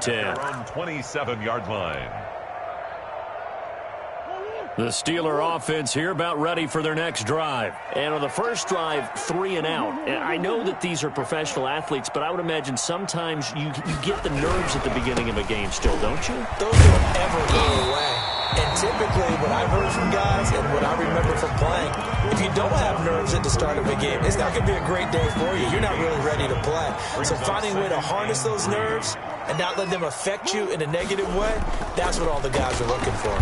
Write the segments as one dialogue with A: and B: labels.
A: and 10.
B: Around 27-yard line.
A: The Steeler offense here about ready for their next drive.
C: And on the first drive, 3 and out. And I know that these are professional athletes, but I would imagine sometimes you get the nerves at the beginning of a game still, don't you?
D: Those don't ever go away. And typically, what I've heard from guys and what I remember from playing, if you don't have nerves at the start of a game, it's not going to be a great day for you. You're not really ready to play. So finding a way to harness those nerves and not let them affect you in a negative way, that's what all the guys are looking for.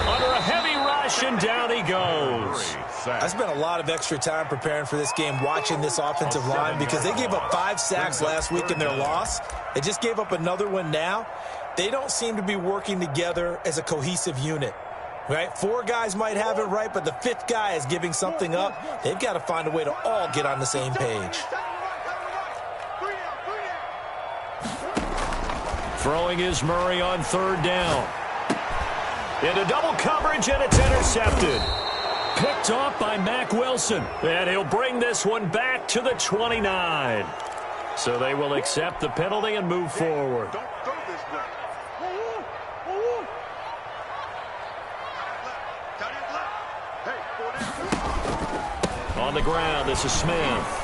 A: Under a heavy rush, and down he goes.
D: I spent a lot of extra time preparing for this game, watching this offensive line, because they gave up 5 sacks last week in their loss. They just gave up another one now. They don't seem to be working together as a cohesive unit, right? 4 guys might have it right, but the 5th guy is giving something up. They've got to find a way to all get on the same page.
A: Throwing is Murray on 3rd down. Into double coverage, and it's intercepted. Picked off by Mack Wilson. And he'll bring this one back to the 29. So they will accept the penalty and move forward. On the ground, this is Smith.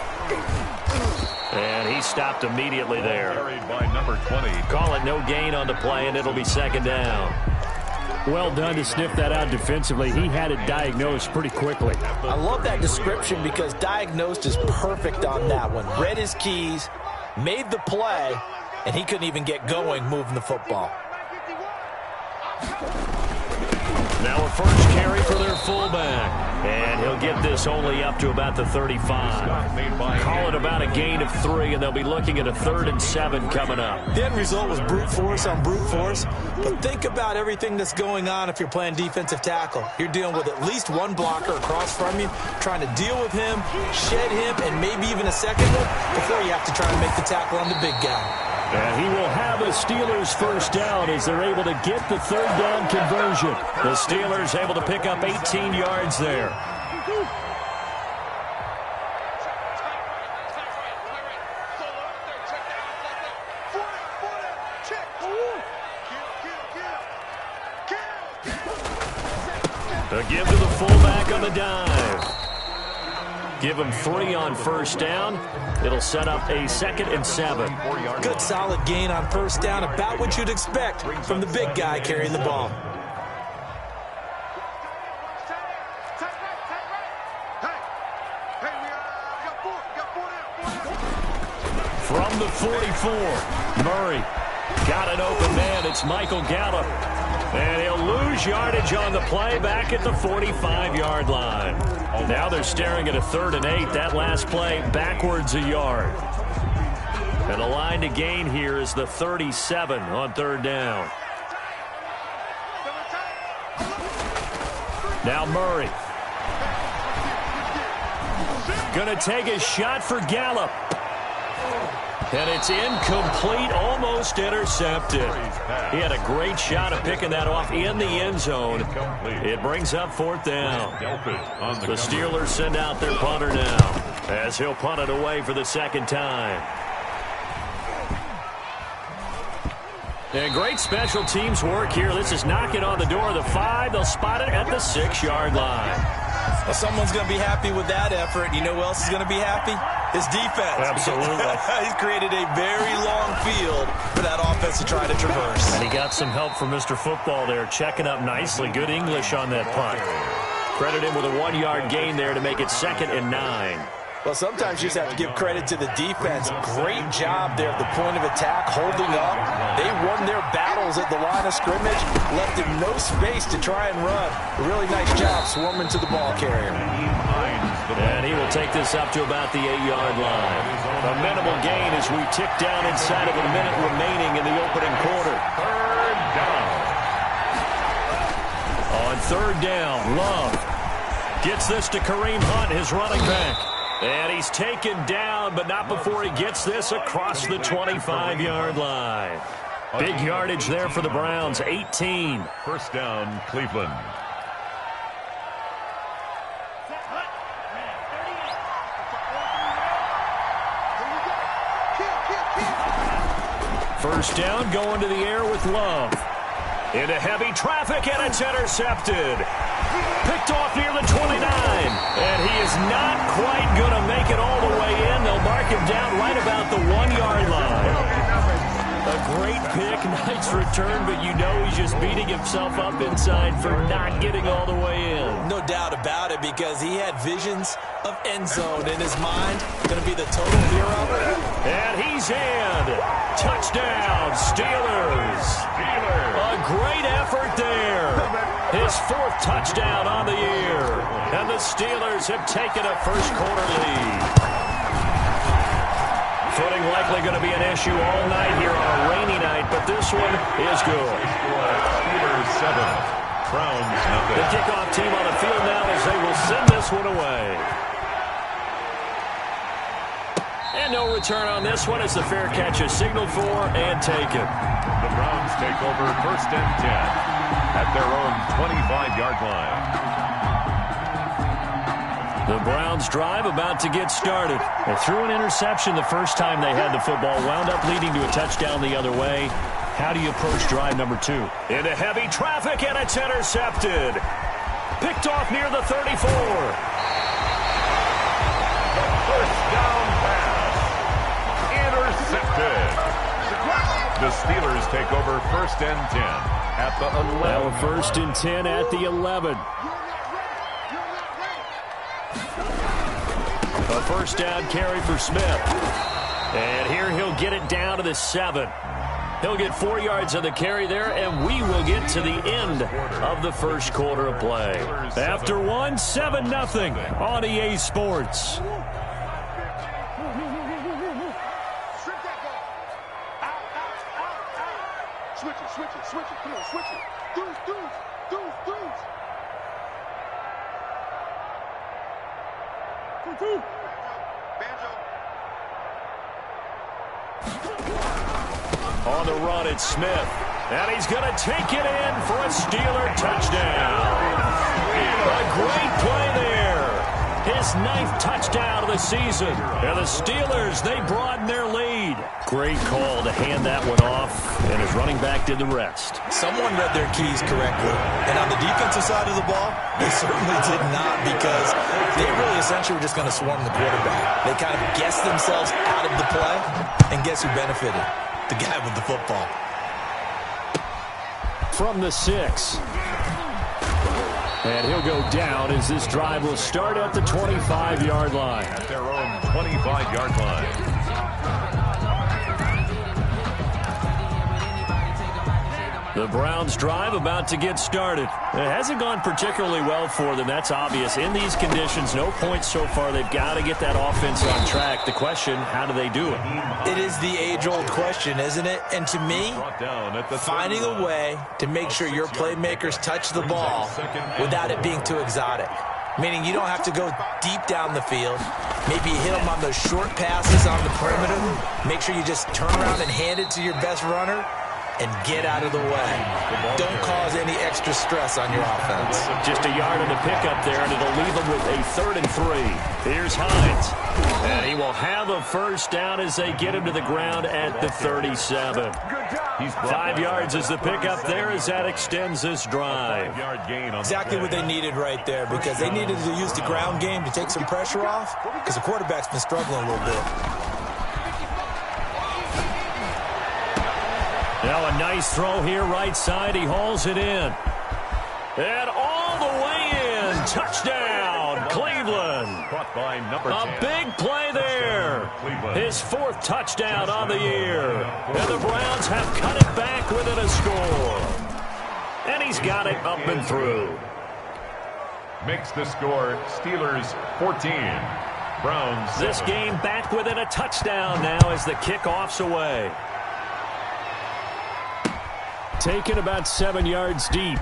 A: And he stopped immediately there.
B: Carried by number 20.
A: Call it no gain on the play, and it'll be 2nd down.
E: Well done to sniff that out defensively. He had it diagnosed pretty quickly.
D: I love that description because diagnosed is perfect on that one. Read his keys, made the play, and he couldn't even get going moving the football.
A: Now a first carry for their fullback. And he'll get this only up to about the 35. Call it about a gain of 3, and they'll be looking at a 3rd and 7 coming up.
D: The end result was brute force on brute force. But think about everything that's going on if you're playing defensive tackle. You're dealing with at least one blocker across from you, trying to deal with him, shed him, and maybe even a second one before you have to try and make the tackle on the big guy.
E: And he will have a Steelers first down as they're able to get the 3rd down conversion.
A: The Steelers able to pick up 18 yards there. A give to the fullback on the dive. Give him 3 on first down. It'll set up a 2nd and 7.
D: Good solid gain on first down, about what you'd expect from the big guy carrying the ball.
A: From the 44, Murray got an open man. It's Michael Gallup. And he'll lose yardage on the play back at the 45-yard line. Now they're staring at a 3rd and 8. That last play backwards a yard. And the line to gain here is the 37 on 3rd down. Now Murray. Going to take a shot for Gallup. And it's incomplete, almost intercepted. He had a great shot at picking that off in the end zone. It brings up 4th down. The Steelers send out their punter now as he'll punt it away for the 2nd time. And great special teams work here. This is knocking on the door of the 5. They'll spot it at the 6-yard line.
D: Well, someone's going to be happy with that effort. You know who else is going to be happy? His defense.
A: Absolutely.
D: He's created a very long field for that offense to try to traverse.
A: And he got some help from Mr. Football there, checking up nicely. Good English on that punt. Credit him with a 1-yard gain there to make it 2nd and 9.
D: Well, sometimes you just have to give credit to the defense. Great job there at the point of attack, holding up. They won their battles at the line of scrimmage, left him no space to try and run. A really nice job swarming to the ball carrier.
A: And he will take this up to about the 8-yard line. A minimal gain as we tick down inside of a minute remaining in the opening quarter. 3rd down. On 3rd down, Love gets this to Kareem Hunt, his running back. And he's taken down, but not before he gets this across the 25-yard line. Big yardage there for the Browns, 18.
B: First down, Cleveland.
E: first down, going to the air with Love.
A: Into heavy traffic, and it's intercepted. Picked off near the 29. And he is not quite going to make it all the way in. They'll mark him down right about the 1-yard line. A great pick, nice return, but you know he's just beating himself up inside for not getting all the way in.
D: No doubt about it, because he had visions of end zone in his mind. Going to be the total hero.
A: And he's in. Touchdown, Steelers. A great effort there. His 4th touchdown on the year. And the Steelers have taken a first-quarter lead. Footing likely going to be an issue all night here on a rainy night, but this one is good.
B: Steelers 7, Browns nothing.
A: The kickoff team on the field now as they will send this one away. And no return on this one as the fair catch is signaled for and taken.
B: The Browns take over 1st and 10 at their own 25-yard line.
E: The Browns drive about to get started. They threw an interception the first time they had the football, wound up leading to a touchdown the other way. How do you approach drive number 2?
A: Into heavy traffic, and it's intercepted. Picked off near the 34.
B: First down pass. Intercepted. The Steelers take over 1st and 10 at the 11.
E: Now 1st and 10 at the 11.
A: A first down carry for Smith. And here he'll get it down to the 7. He'll get 4 yards on the carry there, and we will get to the end of the first quarter of play.
E: After 1, 7-0 on EA Sports.
F: Switch it. Come on, switch it. Dudes.
A: On the run, it's Smith. And he's going to take it in for a Steeler touchdown. A great play there. His 9th touchdown of the season. And the Steelers, they broaden their lead.
E: Great call to hand that one off, and his running back did the rest.
D: Someone read their keys correctly. And on the defensive side of the ball, they certainly did not, because they really essentially were just going to swarm the quarterback. They kind of guessed themselves out of the play, and guess who benefited? The guy with the football.
E: From the 6. And he'll go down as this drive will start at the 25-yard line.
B: At their own 25-yard line.
E: The Browns drive about to get started. It hasn't gone particularly well for them. That's obvious. In these conditions, no points so far. They've got to get that offense on track. The question, how do they do it?
D: It is the age-old question, isn't it? And to me, finding a way to make sure your playmakers touch the ball without it being too exotic. Meaning you don't have to go deep down the field. Maybe you hit them on those short passes on the perimeter. Make sure you just turn around and hand it to your best runner and get out of the way. Don't cause any extra stress on your offense.
A: Just a yard in the pickup there, and it'll leave them with a 3rd and 3. Here's Hines. And he will have a first down as they get him to the ground at the 37. 5 yards is the pickup there as that extends this drive.
D: Exactly what they needed right there, because they needed to use the ground game to take some pressure off, because the quarterback's been struggling a little bit.
E: Now a nice throw here right side. He hauls it in.
A: And all the way in. Touchdown, Cleveland. A big play there. His 4th touchdown on the year. And the Browns have cut it back within a score. And he's got it up and through.
B: Makes the score Steelers 14. Browns 7.
A: This game back within a touchdown now as the kickoff's away.
E: Taken about 7 yards deep.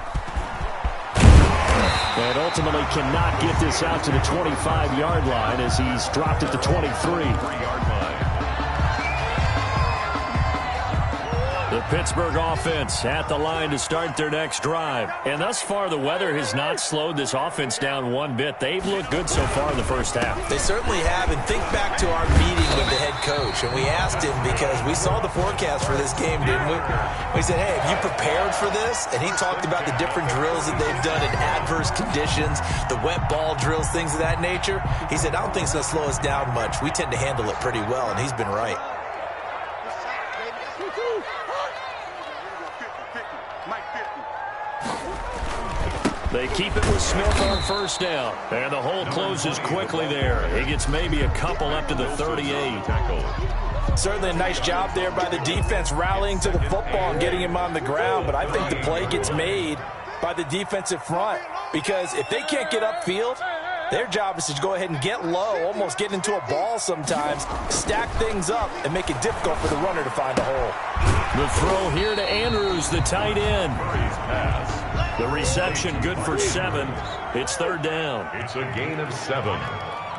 E: And ultimately cannot get this out to the 25-yard line as he's dropped at the 23.
A: The
E: The Pittsburgh offense at the line to start their next drive. And thus far, the weather has not slowed this offense down one bit. They've looked good so far in the first half.
D: They certainly have. And think back to our meeting with the head coach. And we asked him because we saw the forecast for this game, didn't we? We said, hey, have you prepared for this? And he talked about the different drills that they've done in adverse conditions, the wet ball drills, things of that nature. He said, I don't think it's going to slow us down much. We tend to handle it pretty well, and he's been right.
E: They keep it with Smith on first down. And the hole closes quickly there. He gets maybe a couple up to the 38.
D: Certainly a nice job there by the defense rallying to the football and getting him on the ground. But I think the play gets made by the defensive front. Because if they can't get upfield, their job is to go ahead and get low, almost get into a ball sometimes, stack things up, and make it difficult for the runner to find a hole.
E: The throw here to Andrews, the tight end. The reception good for 7. It's third down.
B: It's a gain of 7.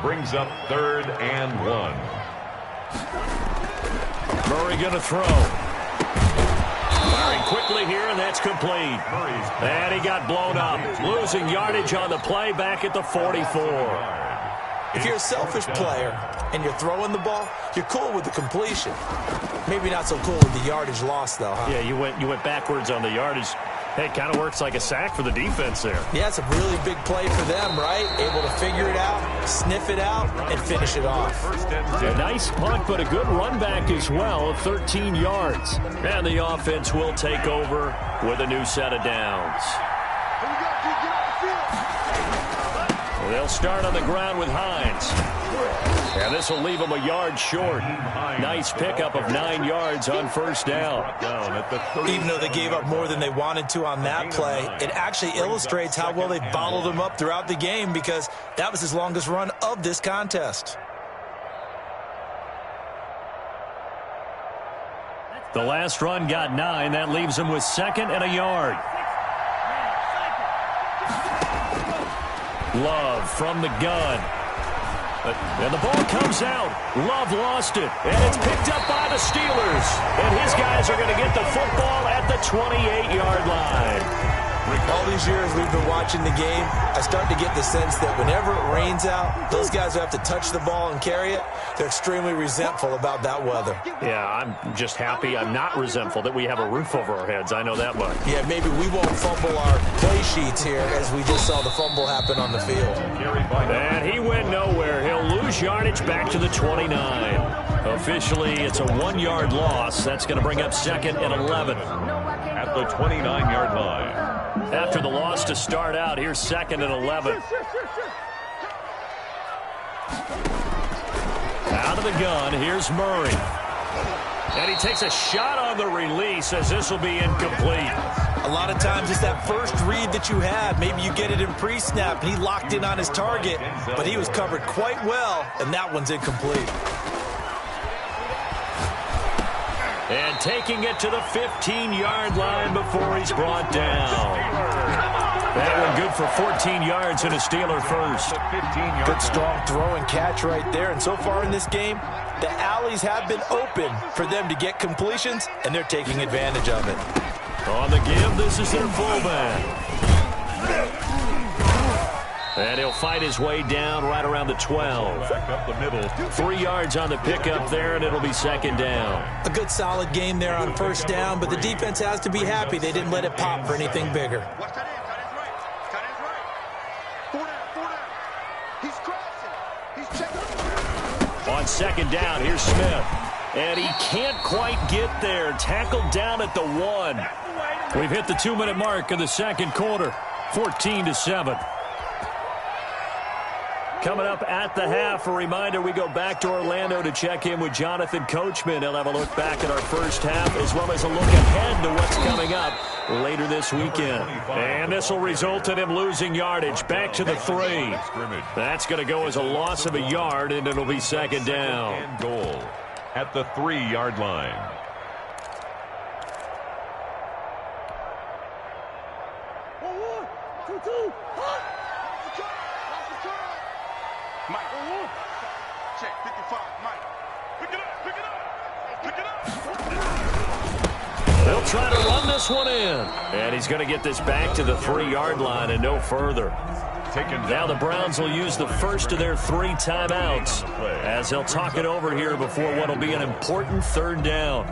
B: Brings up 3rd and 1.
E: Murray going to throw. Firing quickly here, and that's complete. And he got blown up. Losing yardage on the play back at the 44.
D: If you're a selfish player and you're throwing the ball, you're cool with the completion. Maybe not so cool with the yardage loss, though, huh?
E: Yeah, you went backwards on the yardage. Hey, it kind of works like a sack for the defense there.
D: Yeah, it's a really big play for them, right? Able to figure it out, sniff it out, and finish it off.
E: A nice punt, but a good run back as well of 13 yards. And the offense will take over with a new set of downs. They'll start on the ground with Hines. And this will leave them a yard short. Nice pickup of 9 yards on first down.
D: Even though they gave up more than they wanted to on that play, it actually illustrates how well they bottled them up throughout the game because that was his longest run of this contest.
E: The last run got 9. That leaves them with 2nd and a yard. Love from the gun. And the ball comes out. Love lost it. And it's picked up by the Steelers. And his guys are going to get the football at the 28-yard line.
D: All these years we've been watching the game, I start to get the sense that whenever it rains out, those guys who have to touch the ball and carry it, they're extremely resentful about that weather.
E: Yeah, I'm just happy. I'm not resentful that we have a roof over our heads. I know that much.
D: Yeah, maybe we won't fumble our play sheets here as we just saw the fumble happen on the field.
E: And he went nowhere. He'll lose yardage back to the 29. Officially, it's a 1-yard loss. That's going to bring up 2nd and 11.
B: At the 29-yard line.
E: After the loss to start out, here's 2nd and 11. Out of the gun, here's Murray. And he takes a shot on the release as this will be incomplete.
D: A lot of times it's that first read that you have. Maybe you get it in pre-snap, and he locked in on his target, but he was covered quite well, and that one's incomplete.
E: And taking it to the 15-yard line before he's brought down. That one good for 14 yards and a Steeler first.
D: Good strong throw and catch right there. And so far in this game, the alleys have been open for them to get completions, and they're taking advantage of it.
E: On the give, this is their fullback. And he'll fight his way down right around the 12.
B: Back up the middle.
E: 3 yards on the pickup there, and it'll be 2nd down.
D: A good solid game there on first down, but the defense has to be happy they didn't let it pop for anything bigger.
F: Watch that end. Tight end's right. Tight end's right. 4 down. 4 down. He's crossing. He's checking.
E: On 2nd down, here's Smith. And he can't quite get there. Tackled down at the 1. We've hit the 2-minute mark of the second quarter. 14-7. Coming up at the half, a reminder, we go back to Orlando to check in with Jonathan Coachman. He'll have a look back at our first half as well as a look ahead to what's coming up later this weekend. And this will result in him losing yardage back to the 3. That's going to go as a loss of a yard, and it'll be 2nd down.
B: And goal at the 3-yard line.
F: Mike. Check 55. Mike. Pick it up. Pick it up. Pick it up.
C: They'll try to run this one in. And he's going to get this back to the 3-yard line and no further. Now the Browns will use the first of their 3 timeouts as they'll talk it over here before what will be an important 3rd down.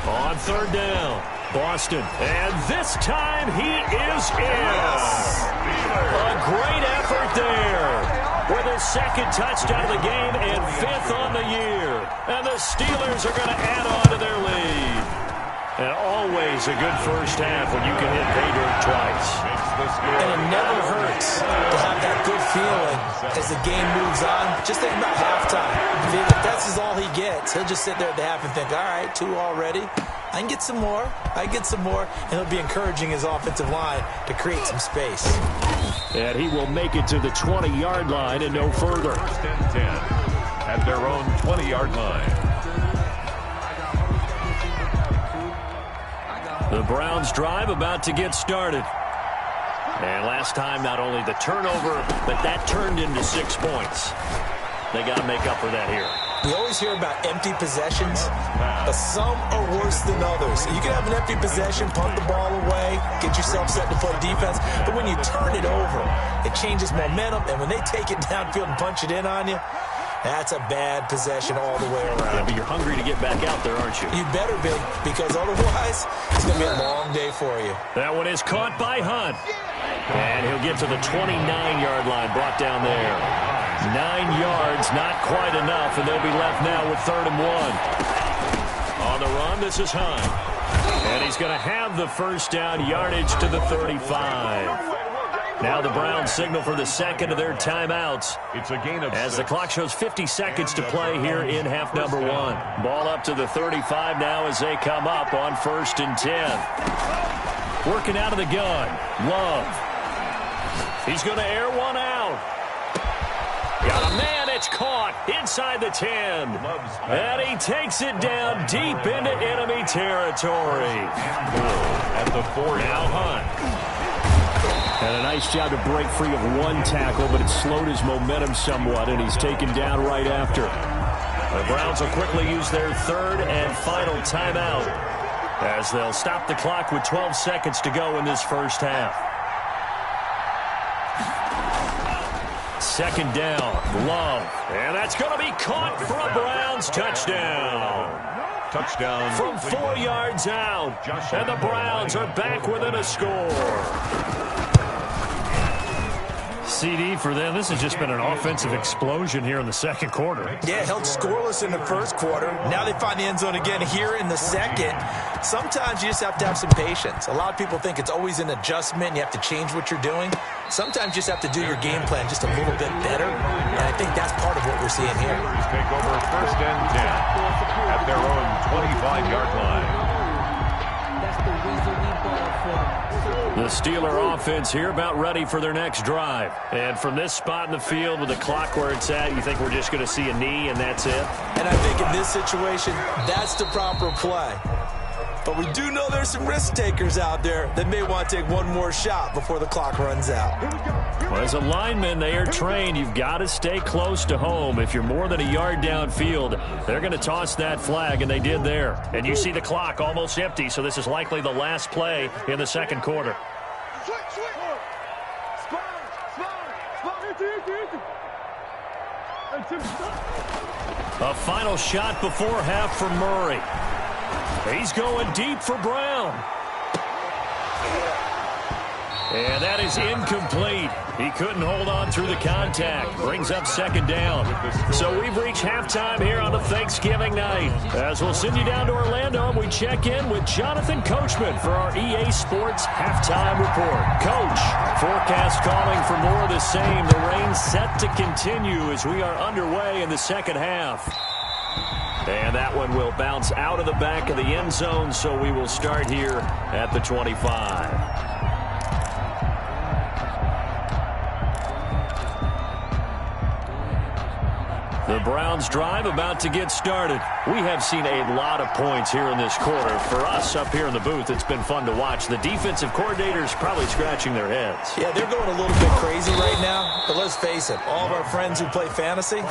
C: On 3rd down, Boston. And this time he is in. A great effort there with his 2nd touchdown of the game and 5th on the year. And the Steelers are going to add on to their lead. And always a good first half when you can hit pay dirt twice.
D: And it never hurts to have that good feeling as the game moves on. Just think about halftime. If that's all he gets, he'll just sit there at the half and think, all right, 2 already. I can get some more. I get some more. And he'll be encouraging his offensive line to create some space.
C: And he will make it to the 20-yard line and no further.
B: 1st and 10 at their own 20-yard line.
C: The Browns drive about to get started. And last time, not only the turnover, but that turned into 6 points. They got to make up for that here.
D: We always hear about empty possessions, but some are worse than others. You can have an empty possession, punt the ball away, get yourself set to play defense, but when you turn it over, it changes momentum, and when they take it downfield and punch it in on you, that's a bad possession all the way around.
C: Yeah, but you're hungry to get back out there, aren't you?
D: You better be, because otherwise, it's going to be a long day for you.
C: That one is caught by Hunt. And he'll get to the 29-yard line, brought down there. 9 yards, not quite enough, and they'll be left now with 3rd and 1. On the run, this is Hunt. And he's going to have the first down, yardage to the 35. Now the Browns signal for the 2nd of their timeouts.
B: It's a gain of
C: as
B: 6.
C: the clock shows 50 seconds to play here in half number 1. Ball up to the 35 now as they come up on 1st and 10. Working out of the gun. Love. He's going to air one out. Got a man. It's caught inside the 10. And he takes it down deep into enemy territory.
B: At the 4.
C: Now Hunt. And a nice job to break free of 1 tackle, but it slowed his momentum somewhat, and he's taken down right after. The Browns will quickly use their 3rd and final timeout as they'll stop the clock with 12 seconds to go in this first half. 2nd down, Love. And that's going to be caught for a Browns touchdown.
B: Touchdown.
C: From 4 yards out. And the Browns are back within a score. CD for them. This has just been an offensive explosion here in the 2nd quarter.
D: Yeah, held scoreless in the 1st quarter. Now they find the end zone again here in the 2nd. Sometimes you just have to have some patience. A lot of people think it's always an adjustment. You have to change what you're doing. Sometimes you just have to do your game plan just a little bit better. And I think that's part of what we're seeing here.
B: Take over 1st and 10 at their own 25-yard line.
C: The Steeler offense here about ready for their next drive. And from this spot in the field with the clock where it's at, you think we're just going to see a knee and that's it?
D: And I think in this situation, that's the proper play. But we do know there's some risk takers out there that may want to take one more shot before the clock runs out.
C: Well, as a lineman, they are trained. You've got to stay close to home. If you're more than a yard downfield, they're going to toss that flag, and they did there. And you see the clock almost empty, so this is likely the last play in the 2nd quarter. A final shot before half for Murray. He's going deep for Brown. And that is incomplete. He couldn't hold on through the contact. Brings up 2nd down. So we've reached halftime here on a Thanksgiving night. As we'll send you down to Orlando, and we check in with Jonathan Coachman for our EA Sports Halftime Report. Coach, forecast calling for more of the same. The rain set to continue as we are underway in the 2nd half. And that one will bounce out of the back of the end zone, so we will start here at the 25.
E: The Browns drive about to get started. We have seen a lot of points here in this quarter. For us up here in the booth, it's been fun to watch. The defensive coordinators probably scratching their heads.
D: Yeah, they're going a little bit crazy right now. But let's face it, all of our friends who play fantasy,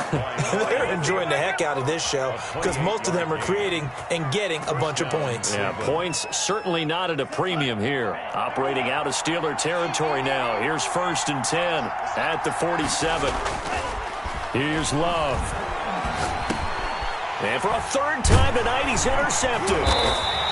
D: they're enjoying the heck out of this show because most of them are creating and getting a bunch of points.
E: Yeah, points certainly not at a premium here. Operating out of Steeler territory now. Here's 1st and 10 at the 47. Here's Love. And for a 3rd time tonight, he's intercepted.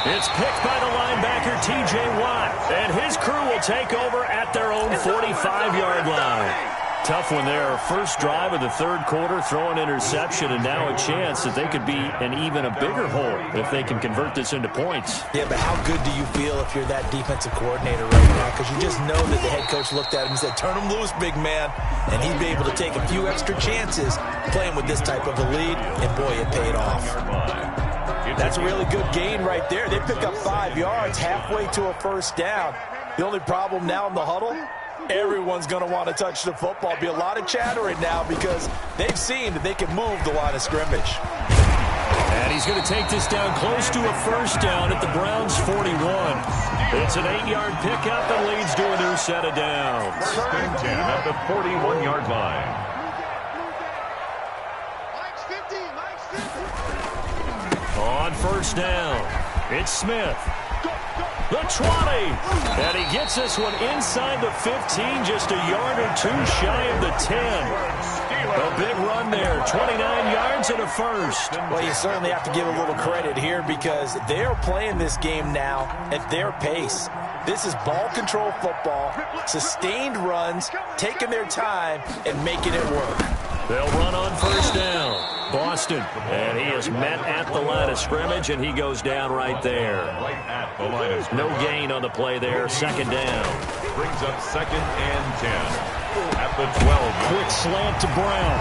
E: It's picked by the linebacker, T.J. Watt. And his crew will take over at their own 45-yard line. Tough one there. First drive of the 3rd quarter, throw an interception, and now a chance that they could be in even a bigger hole if they can convert this into points.
D: Yeah, but how good do you feel if you're that defensive coordinator right now? Because you just know that the head coach looked at him and said, turn him loose, big man. And he'd be able to take a few extra chances playing with this type of a lead, and boy, it paid off. That's a really good gain right there. They pick up 5 yards halfway to a 1st down. The only problem now in the huddle, everyone's going to want to touch the football. Be a lot of chattering now because they've seen that they can move the line of scrimmage.
E: And he's going to take this down close to a 1st down at the Browns' 41. It's an 8-yard pickup and leads to a new set of downs.
B: 1st and 10 at the 41-yard line.
E: On 1st down, it's Smith. The 20. And he gets this one inside the 15, just a yard or 2 shy of the 10. A big run there, 29 yards and a 1st.
D: Well, you certainly have to give a little credit here because they're playing this game now at their pace. This is ball control football, sustained runs, taking their time and making it work.
E: They'll run on 1st down. Boston, and he is met at the line of scrimmage, and he goes down right there.
B: Right at the line of scrimmage.
E: No gain on the play there, 2nd down.
B: Brings up 2nd and 10 at the 12.
E: Quick slant to Brown,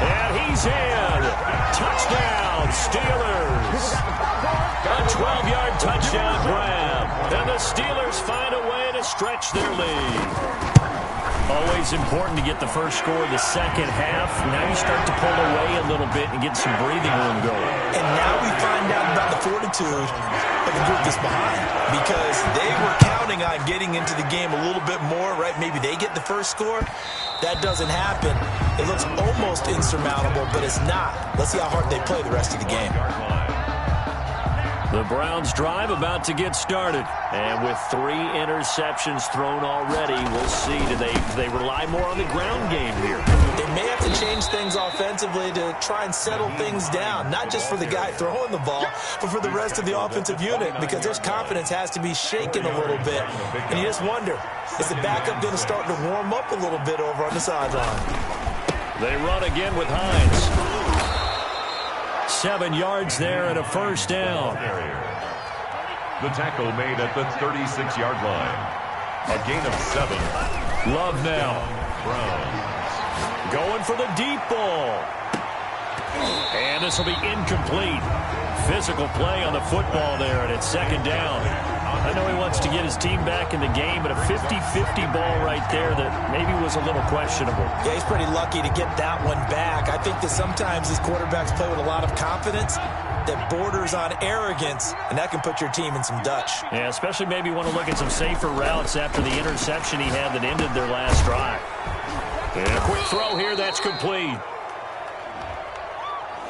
E: and he's in. Touchdown, Steelers. A 12-yard touchdown grab, and the Steelers find a way to stretch their lead. Always important to get the first score of the 2nd half. Now you start to pull away a little bit and get some breathing room going.
D: And now we find out about the fortitude of the group that's behind because they were counting on getting into the game a little bit more, right? Maybe they get the first score. That doesn't happen. It looks almost insurmountable, but it's not. Let's see how hard they play the rest of the game.
E: The Browns drive about to get started. And with 3 interceptions thrown already, we'll see. Do they rely more on the ground game here?
D: They may have to change things offensively to try and settle things down, not just for the guy throwing the ball, but for the rest of the offensive unit because their confidence has to be shaken a little bit. And you just wonder, is the backup going to start to warm up a little bit over on the sideline?
E: They run again with Hines. 7 yards there and a 1st down.
B: The tackle made at the 36-yard line. A gain of 7.
E: Love now.
B: Browns.
E: Going for the deep ball. And this will be incomplete. Physical play on the football there, and it's 2nd down. I know he wants to get his team back in the game, but a 50-50 ball right there that maybe was a little questionable.
D: Yeah, he's pretty lucky to get that one back. I think that sometimes these quarterbacks play with a lot of confidence that borders on arrogance, and that can put your team in some Dutch.
E: Yeah, especially maybe want to look at some safer routes after the interception he had that ended their last drive. And a quick throw here, that's complete.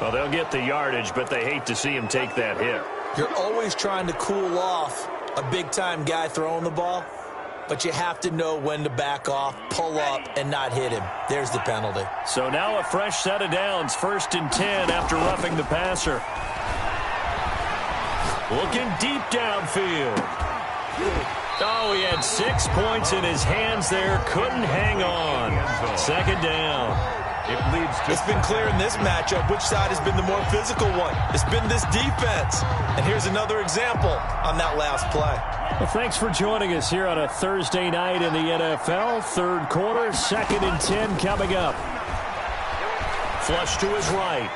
E: Well, they'll get the yardage, but they hate to see him take that hit.
D: You're always trying to cool off a big-time guy throwing the ball, but you have to know when to back off, pull up, and not hit him. There's the penalty.
E: So now a fresh set of downs, 1st and 10 after roughing the passer. Looking deep downfield. Oh, he had 6 points in his hands there. Couldn't hang on. 2nd down.
D: It's been clear in this matchup which side has been the more physical one. It's been this defense. And here's another example on that last play.
E: Well, thanks for joining us here on a Thursday night in the NFL. 3rd quarter, 2nd and 10 coming up. Flush to his right.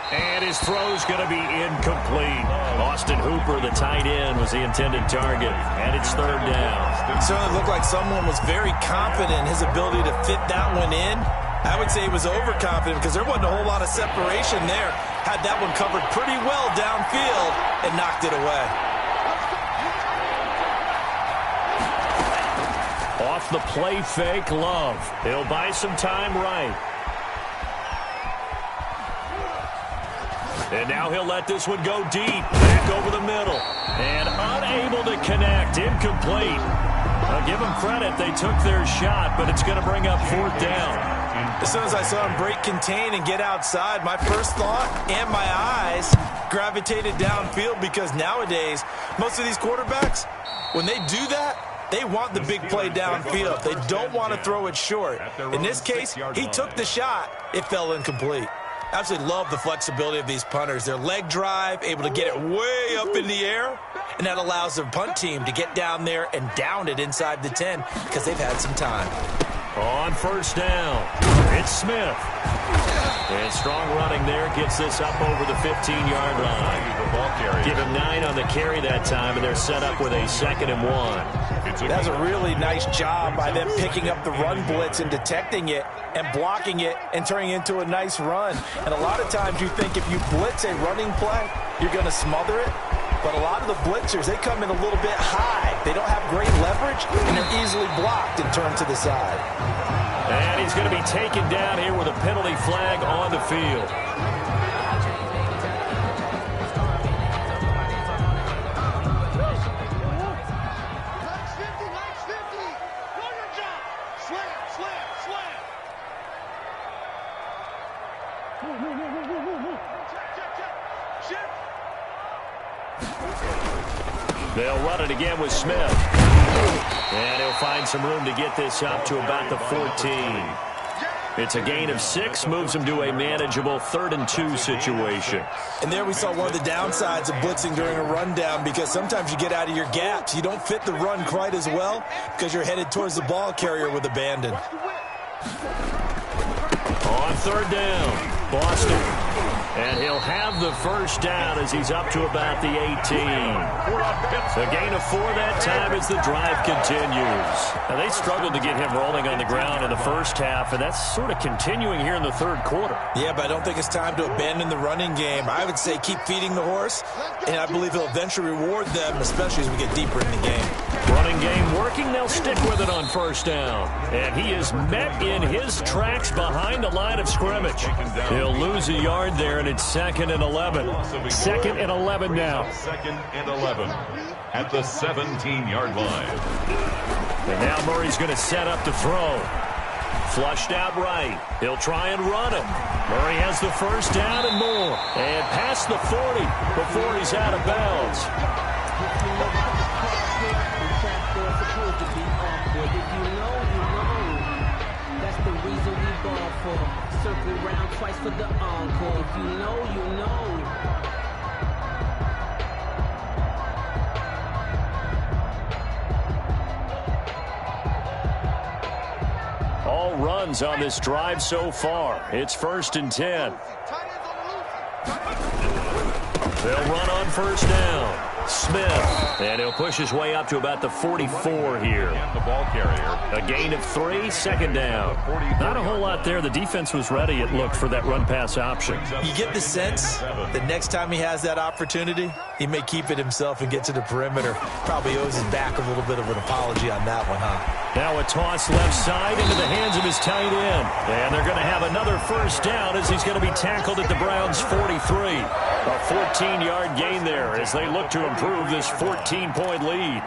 E: And his throw's going to be incomplete. Austin Hooper, the tight end, was the intended target. And it's 3rd down.
D: It certainly looked like someone was very confident in his ability to fit that one in. I would say he was overconfident because there wasn't a whole lot of separation there. Had that one covered pretty well downfield and knocked it away.
A: Off the play fake, Love. He'll buy some time right. And now he'll let this one go deep. Back over the middle. And unable to connect. Incomplete. I'll give them credit. They took their shot, but it's going to bring up 4th down.
D: As soon as I saw him break contain and get outside, my first thought and my eyes gravitated downfield because nowadays, most of these quarterbacks, when they do that, they want the big play downfield. They don't want to throw it short. In this case, he took the shot. It fell incomplete. I absolutely love the flexibility of these punters. Their leg drive, able to get it way up in the air, and that allows their punt team to get down there and down it inside the 10 because they've had some time.
A: On 1st down, it's Smith. And strong running there gets this up over the 15-yard line. Give him 9 on the carry that time, and they're set up with a 2nd and 1.
D: That's a really nice job by them picking up the run blitz and detecting it and blocking it and turning it into a nice run. And a lot of times you think if you blitz a running play, you're going to smother it. But a lot of the blitzers, they come in a little bit high. They don't have great leverage, and they're easily blocked and turned to the side.
A: And he's going to be taken down here with a penalty flag on the field. They'll run it again with Smith. And he'll find some room to get this up to about the 14. It's a gain of 6, moves him to a manageable 3rd and 2 situation.
D: And there we saw one of the downsides of blitzing during a rundown because sometimes you get out of your gaps. You don't fit the run quite as well because you're headed towards the ball carrier with abandon.
A: On 3rd down, Boston. And he'll have the 1st down as he's up to about the 18. A gain of 4 that time as the drive continues. Now, they struggled to get him rolling on the ground in the first half, and that's sort of continuing here in the 3rd quarter.
D: Yeah, but I don't think it's time to abandon the running game. I would say keep feeding the horse, and I believe he'll eventually reward them, especially as we get deeper in the game.
A: Running game working. They'll stick with it on 1st down. And he is met in his tracks behind the line of scrimmage. He'll lose a yard there, and it's 2nd and 11. 2nd and 11 now.
B: 2nd and 11 at the 17-yard line.
A: And now Murray's going to set up to throw. Flushed out right. He'll try and run it. Murray has the 1st down and more. And past the 40 before he's out of bounds.
G: Circle round twice for the encore. If you know, you know.
A: All runs on this drive so far. It's 1st and 10. They'll run on 1st down. Smith, and he'll push his way up to about the 44 here.
B: The ball carrier.
A: A gain of 3, 2nd down. Not a whole lot there. The defense was ready, it looked, for that run-pass option.
D: You get the sense that next time he has that opportunity, he may keep it himself and get to the perimeter. Probably owes his back a little bit of an apology on that one, huh?
A: Now a toss left side into the hands of his tight end. And they're going to have another 1st down as he's going to be tackled at the Browns' 43. A 14-yard gain there as they look to improve this 14-point lead.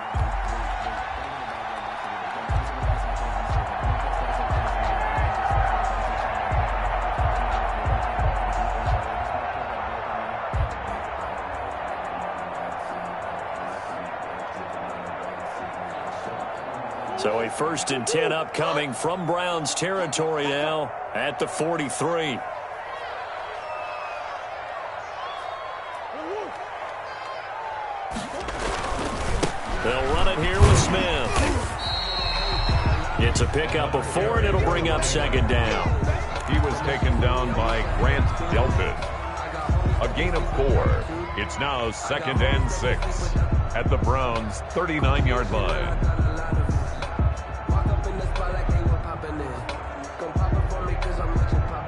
A: So a 1st and 10 upcoming from Browns territory now at the 43. They'll run it here with Smith. It's a pickup of 4, and it'll bring up 2nd down.
B: He was taken down by Grant Delpit. A gain of 4. It's now 2nd and 6 at the Browns' 39-yard line.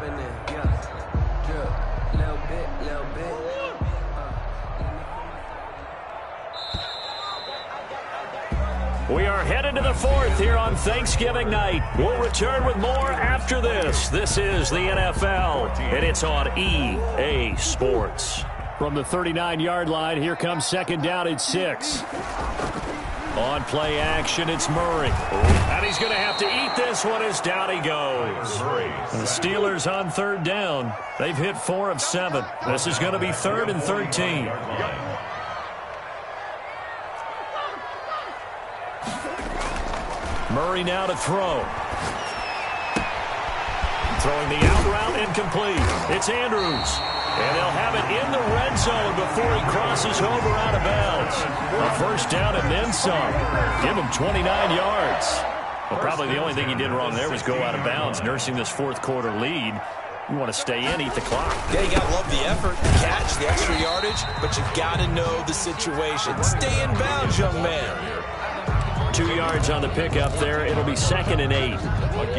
G: in there. Yeah. Drip. Little bit.
A: We are headed to the fourth here on Thanksgiving night. We'll return with more after this. This is the NFL, and it's on EA Sports.
E: From the 39-yard line, here comes second down at 6.
A: On play action, it's Murray. And he's going to have to eat this one as down he goes. The Steelers on third down. They've hit 4 of 7. This is going to be 3rd and 13. Murray now to throw. Throwing the out route incomplete. It's Andrews. And they'll have it in the red zone before he crosses over out of bounds. A first down and then some. Give him 29 yards. Well, probably the only thing he did wrong there was go out of bounds, nursing this fourth quarter lead. You want to stay in, eat the clock.
D: Yeah, you got to love the effort, the catch, the extra yardage, but you got to know the situation. Stay in bounds, young man.
A: 2 yards on the pickup there. It'll be 2nd and 8.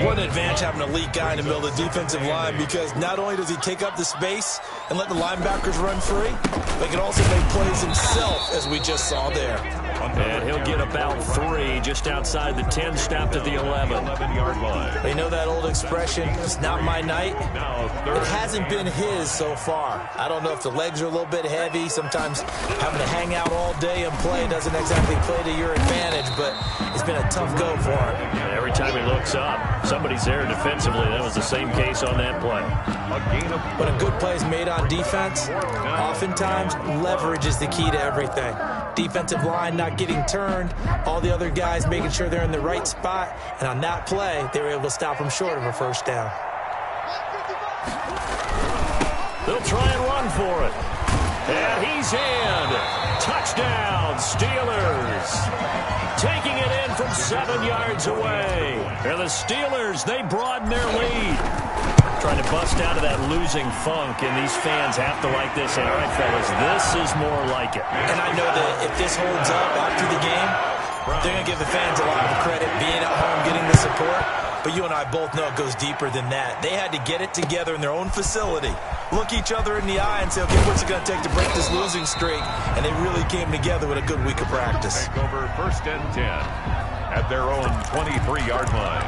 D: What an advantage having an elite guy in the middle of the defensive line, because not only does he take up the space and let the linebackers run free, but he can also make plays himself, as we just saw there.
A: And he'll get about 3 just outside the 10, stopped at the 11-yard line.
D: They know that old expression, it's not my night. It hasn't been his so far. I don't know if the legs are a little bit heavy. Sometimes having to hang out all day and play doesn't exactly play to your advantage, but it's been a tough go for him.
A: And every time he looks up, somebody's there defensively. That was the same case on that play.
D: When a good play is made on defense, oftentimes leverage is the key to everything. Defensive line not getting turned, all the other guys making sure they're in the right spot, and on that play, they were able to stop him short of a first down.
A: They'll try and run for it. And he's in. Touchdown, Steelers. Taking it in from 7 yards away. And the Steelers, they broaden their lead. Trying to bust out of that losing funk, and these fans have to like this. And all right, fellas, this is more like it.
D: And I know that if this holds up after the game, they're going to give the fans a lot of credit, being at home, getting the support. But you and I both know it goes deeper than that. They had to get it together in their own facility, look each other in the eye and say, okay, what's it going to take to break this losing streak? And they really came together with a good week of practice.
B: Take over 1st and 10 at their own 23-yard line.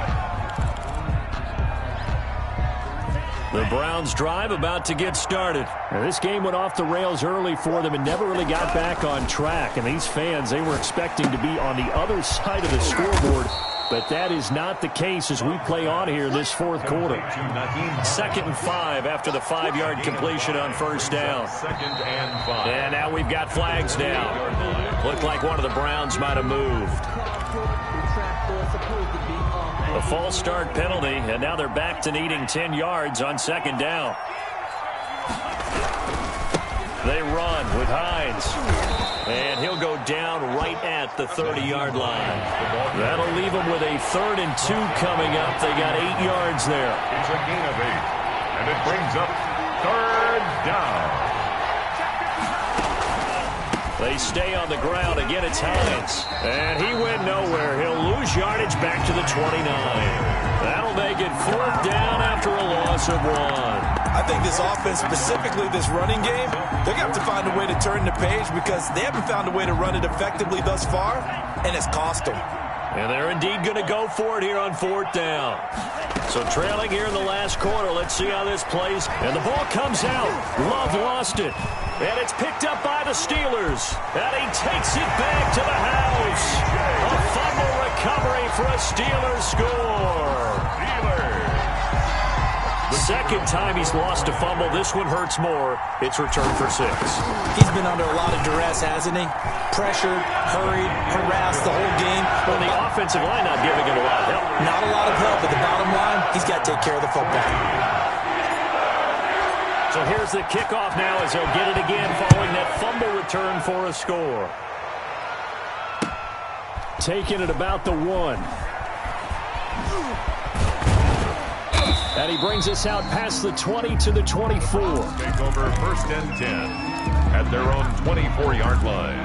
A: The Browns drive about to get started.
E: Now, this game went off the rails early for them and never really got back on track. And these fans, they were expecting to be on the other side of the scoreboard. But that is not the case as we play on here this fourth quarter.
A: 2nd and 5 after the 5-yard completion on first down.
B: 2nd and 5.
A: And now we've got flags down. Looked like one of the Browns might have moved. A false start penalty, and now they're back to needing 10 yards on 2nd down. They run with Hines. And he'll go down right at the 30-yard line. That'll leave them with a 3rd and 2 coming up. They got 8 yards there.
B: It's a gain of 8. And it brings up 3rd down.
A: They stay on the ground. Again, it's Hines. And he went nowhere. He'll lose yardage back to the 29. That'll make it 4th down after a loss of 1.
D: I think this offense, specifically this running game, they're going to have to find a way to turn the page because they haven't found a way to run it effectively thus far, and it's cost them.
A: And they're indeed going to go for it here on 4th down. So trailing here in the last quarter. Let's see how this plays. And the ball comes out. Love lost it. And it's picked up by the Steelers. And he takes it back to the house. A fumble recovery for a Steelers score. The second time he's lost a fumble. This one hurts more. It's returned for 6.
D: He's been under a lot of duress, hasn't he? Pressured, hurried, harassed the whole game.
A: Well, the offensive line not giving it a lot of help.
D: Not a lot of help, but the bottom line, he's got to take care of the football.
A: So here's the kickoff now as he'll get it again following that fumble return for a score.
E: Taking it about the 1. And he brings us out past the 20 to the 24.
B: Take over 1st and 10 at their own 24-yard line.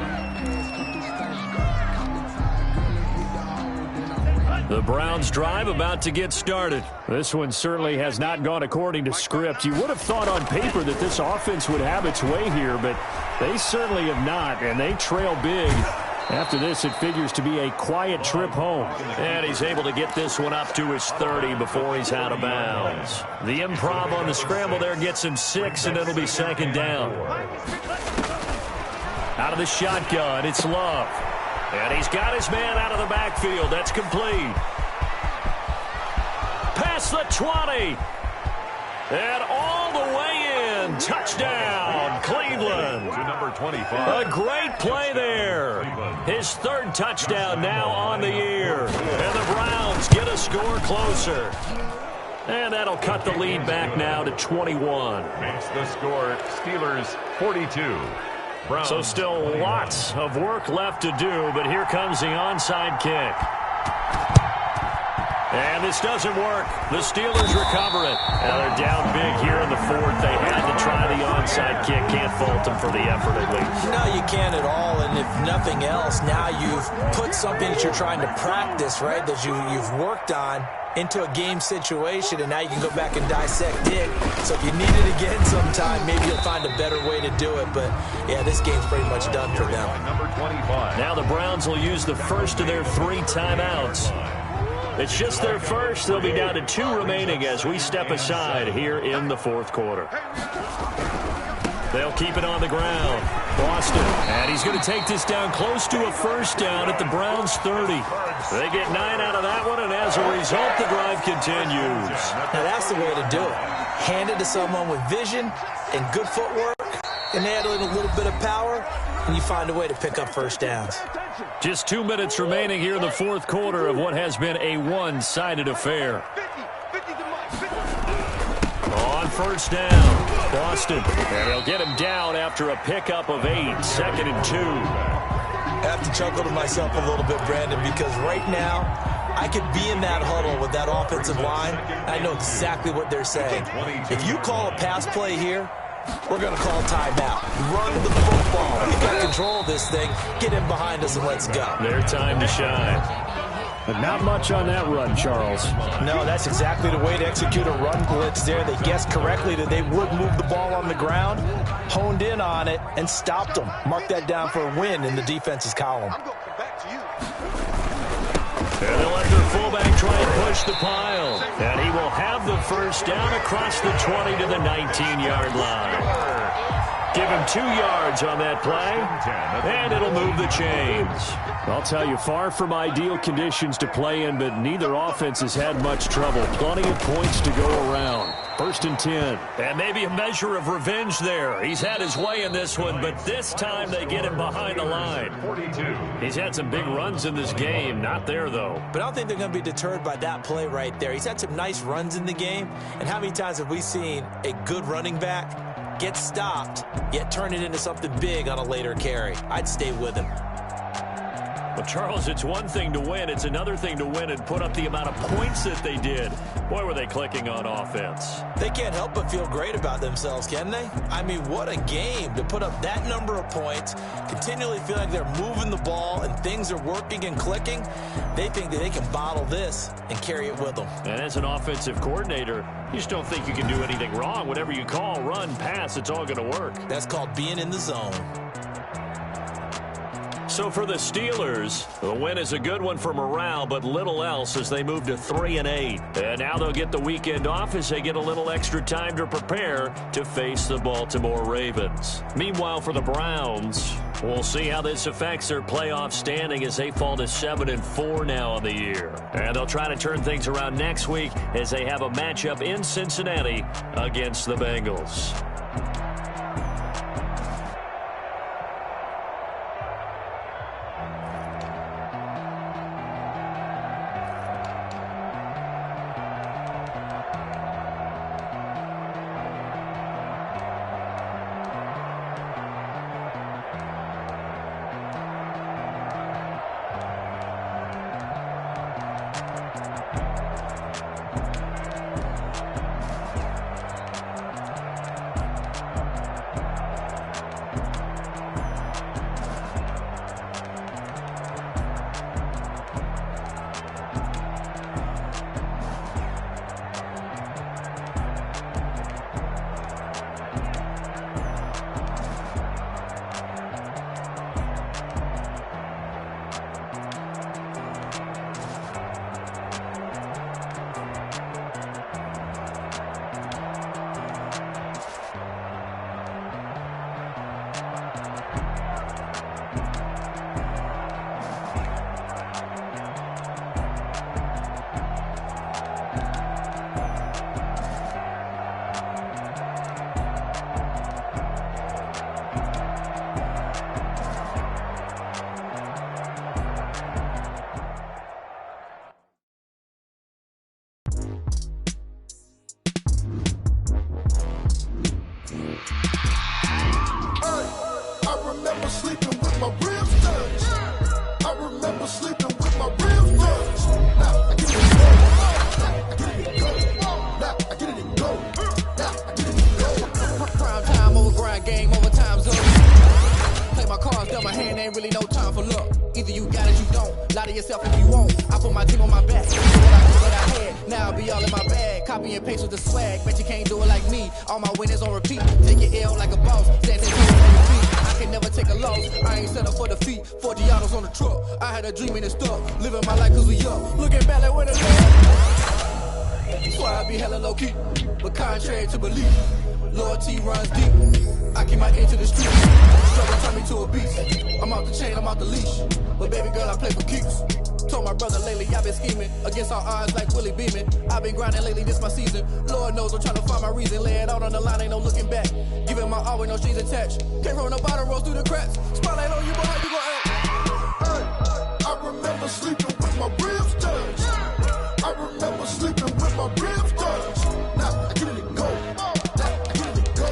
E: The Browns drive about to get started. This one certainly has not gone according to script. You would have thought on paper that this offense would have its way here, but they certainly have not, and they trail big. After this, it figures to be a quiet trip home.
A: And he's able to get this one up to his 30 before he's out of bounds. The improv on the scramble there gets him 6, and it'll be second down. Out of the shotgun, it's Love. And he's got his man out of the backfield. That's complete. Past the 20. And all the way in. Touchdown, Cleveland.
B: To number 25.
A: A great play there. His third touchdown now on the year. And the Browns get a score closer. And that'll cut the lead back now to 21.
B: Makes the score Steelers 42. Browns.
A: So still lots of work left to do, but here comes the onside kick. And this doesn't work. The Steelers recover it. Now they're down big here in the fourth. They had to try the onside kick. Can't fault them for the effort at least.
D: No, you can't at all. And if nothing else, now you've put something that you're trying to practice, right, that you've worked on into a game situation, and now you can go back and dissect it. So if you need it again sometime, maybe you'll find a better way to do it. But, yeah, this game's pretty much done for them.
B: Number 25.
A: Now the Browns will use the first of their 3 timeouts. It's just their first. They'll be down to 2 remaining as we step aside here in the fourth quarter. They'll keep it on the ground. Boston, and he's going to take this down close to a first down at the Browns' 30. They get 9 out of that one, and as a result, the drive continues.
D: Now, that's the way to do it. Hand it to someone with vision and good footwork, and add in a little bit of power, and you find a way to pick up first downs.
A: Just 2 minutes remaining here in the fourth quarter of what has been a one-sided affair. On first down, Boston. And they'll get him down after a pickup of 8, 2nd and 2.
D: I have to chuckle to myself a little bit, Brandon, because right now I could be in that huddle with that offensive line. I know exactly what they're saying. If you call a pass play here, we're going to call timeout. Run the football. We've got control of this thing. Get in behind us and let's go.
A: Their time to shine.
E: But not much on that run, Charles.
D: No, that's exactly the way to execute a run blitz there. They guessed correctly that they would move the ball on the ground, honed in on it, and stopped them. Mark that down for a win in the defense's column.
A: And they'll let their fullback try and push the pile. And he will have the first down across the 20 to the 19-yard line. Give him 2 yards on that play, and it'll move the chains.
E: I'll tell you, far from ideal conditions to play in, but neither offense has had much trouble. Plenty of points to go around. 1st and 10.
A: And maybe a measure of revenge there. He's had his way in this one, but this time they get him behind the line.
B: 42.
A: He's had some big runs in this game. Not there, though.
D: But I don't think they're going to be deterred by that play right there. He's had some nice runs in the game. And how many times have we seen a good running back get stopped, yet turn it into something big on a later carry? I'd stay with him.
A: Well, Charles, it's one thing to win. It's another thing to win and put up the amount of points that they did. Boy, were they clicking on offense.
D: They can't help but feel great about themselves, can they? I mean, what a game to put up that number of points, continually feel like they're moving the ball and things are working and clicking. They think that they can bottle this and carry it with them.
A: And as an offensive coordinator, you just don't think you can do anything wrong. Whatever you call, run, pass, it's all going to work.
D: That's called being in the zone.
A: So for the Steelers, the win is a good one for morale, but little else as they move to 3-8. And now they'll get the weekend off as they get a little extra time to prepare to face the Baltimore Ravens. Meanwhile, for the Browns, we'll see how this affects their playoff standing as they fall to 7-4 now on the year. And they'll try to turn things around next week as they have a matchup in Cincinnati against the Bengals.
H: I remember sleeping with my ribs touched. I remember sleeping with my ribs touched. Now I get it in go. Now I get it in go. Now I get it in go.
I: Prime time over grind game, over time zone. Play my cards, dealt my hand, ain't really no time for luck. Either you got it, you don't. Lie to yourself if you won't. I put my team on my back. What I had, now I'll be all in my bag. Copy and paste with the swag. Bet you can't do it like me. All my winners on repeat. Take your L like a boss. Stand and I can never take a loss. I ain't set up for defeat. 40 autos on the truck. I had a dream and it stuck. Living my life cause we up. Looking back like where the Swear I be hella low key. But contrary to belief, loyalty runs deep. I keep my ear to the street. Struggle turn me to a beast. I'm off the chain, I'm off the leash. But baby girl, I play for keeps. Told my brother lately, I've been scheming. Against all odds like Willie Beeman. I've been grinding lately, this my season. Lord knows I'm trying to find my reason. Lay it out on the line, ain't no looking back. Giving my all with no strings attached. Came from the bottom, rose through the cracks. Spotlight on you, boy, how you gon' act?
H: I remember sleeping with my ribs touched. I remember sleeping with my ribs touched. Now I get it and go. Now I get it and go.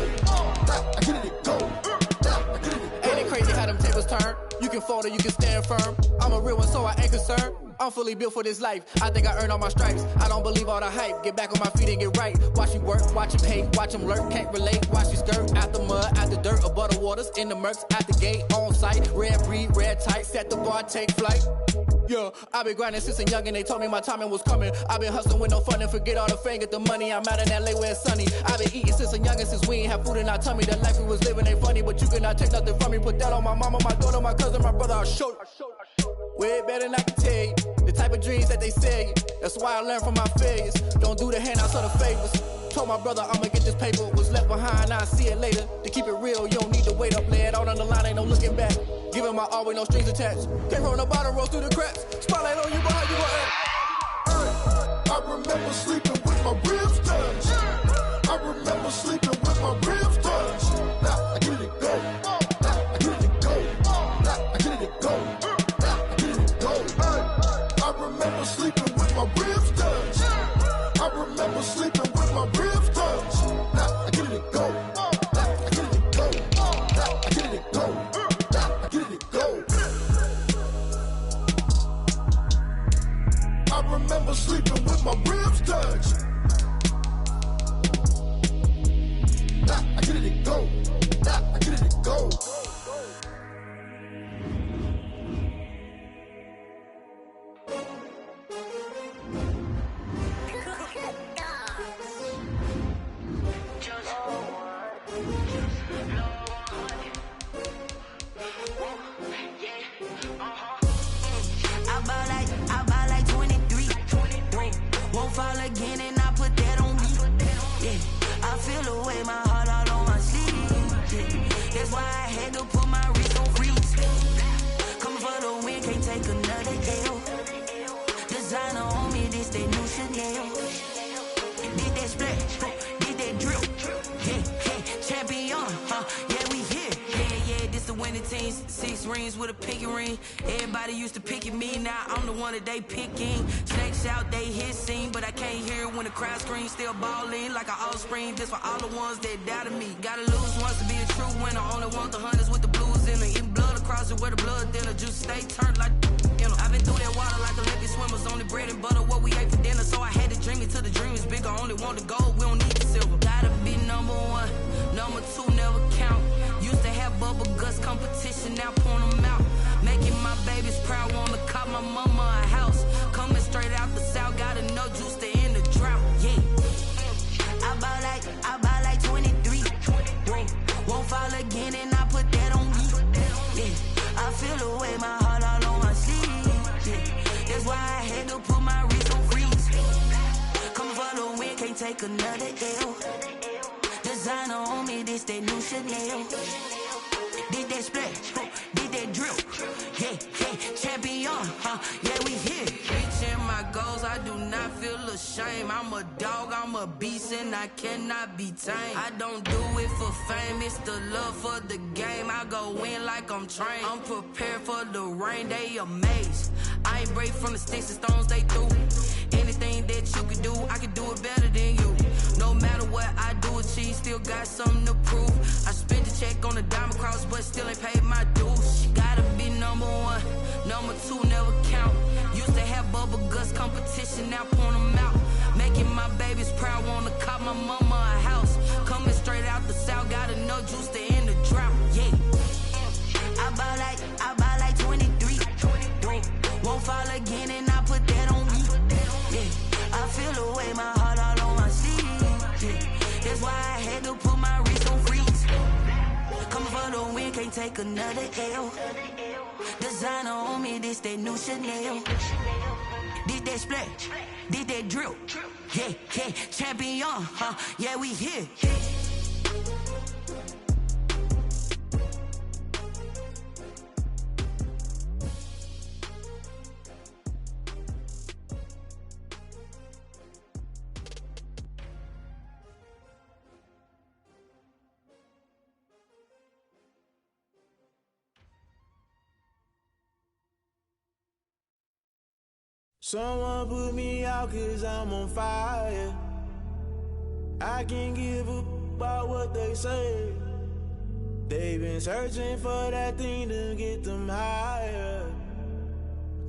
H: Now I get it and go. Now I get it and go.
I: Ain't it crazy how them tables turn? You can fold or you can stand firm. I'm a real one, so I ain't concerned. I'm fully built for this life. I think I earned all my stripes. I don't believe all the hype. Get back on my feet and get right. Watch you work, watch him hate, watch him lurk. Can't relate, watch you skirt. Out the mud, out the dirt, above the waters, in the murks, at the gate, on site. Red breed, red tight, set the bar, take flight. Yeah, I've been grinding since a youngin', they told me my timing was coming. I've been hustling with no fun and forget all the fame, get the money. I'm out in LA where it's sunny. I've been eating since a youngin', since we ain't have food in our tummy. The life we was living ain't funny, but you cannot take nothing from me. Put that on my mama, my daughter, my cousin, my brother, I'll show you. Way better than I can tell you. The type of dreams that they sell you. That's why I learned from my failures. Don't do the handouts or the favors. Told my brother I'ma get this paper. Was left behind, I'll see it later. To keep it real, you don't need to wait up. Lay it out on the line, ain't no looking back. Giving my all with no strings attached. Came from the bottom, rose through the cracks. Spotlight on you, boy, how you gon' act?
H: I remember sleeping with my ribs touched. I remember sleeping with my ribs touched. Now I get it and go. Now I get it and go. Now I get it and go. Now I get it and go. I remember sleeping with my ribs touched. I remember sleeping with my ribs touched. Now I get it and go. Now I get it and go. Now I get it and go. Now I get it and go. I remember sleeping with my ribs touched. Now I get it and go. Now I get it and go.
J: I buy like 23. Won't fall again and I put that on me. Yeah, I feel the way my heart all on my sleeve. Yeah. That's why I had to put my wrist on freeze. Coming for the win, can't take another L. Designer on me, this that new Chanel. Did that splash, did that drill. Yeah, champion, yeah, we here. Yeah, this the winning team. 6 rings with a pinky ring. Everybody used to pick at me, now I'm the one that they picking. Snakes out, they hit scene, but I can't hear it when the crowd screams. Still ballin' like an offspring. This for all the ones that doubted me. Gotta lose once to be a true winner. Only want the hunters with the blues in it. Eating blood across it where the blood thinner. Juice stay turned like I've been through that water like Olympic swimmers. Only bread and butter, what we ate for dinner. So I had to dream it till the dream is bigger. Only want the gold, we don't need the silver. Gotta be number 1, number 2 never count. Used to have bubble guts competition, now point them out. Making my babies proud, wanna cop my mama a house. Coming straight out the south, gotta know juice to end the drought. Yeah, I buy like 23. Won't fall again and I put that on me. Yeah, I feel the way my heart all on my sleeve. Yeah, that's why I had to put my wrist on freeze. Coming for the win, can't take another L. Designer on me, this that new Chanel. Did that splash, did that drill. Yeah, champion, yeah, we here. Reaching my goals, I do not feel ashamed. I'm a dog, I'm a beast, and I cannot be tamed. I don't do it for fame, it's the love for the game. I go in like I'm trained. I'm prepared for the rain, they amazed. I ain't break from the sticks and stones they threw. Anything that you can do, I can do it better than you. No matter what I do, double cheese, still got something to prove. I spent the check on the diamond cross, but still ain't paid my dues. Gotta be number one, number two never count. Used to have bubble guts competition, now point them out. Making my babies proud, wanna cop my mama a house. Coming straight out the south, got enough juice to end the drought. Yeah, I buy like 23. Won't fall again, and I put that on me. Yeah, I feel the way, my heart all on my sleeve. Yeah, that's why I had to put my wrist on freeze. Coming for the win, can't take another L. Designer on me, this that new Chanel. Did that splash, did that drill. Yeah, yeah, champion, huh? Yeah, we here.
K: Someone put me out 'cause I'm on fire. I can't give up about what they say. They've been searching for that thing to get them higher.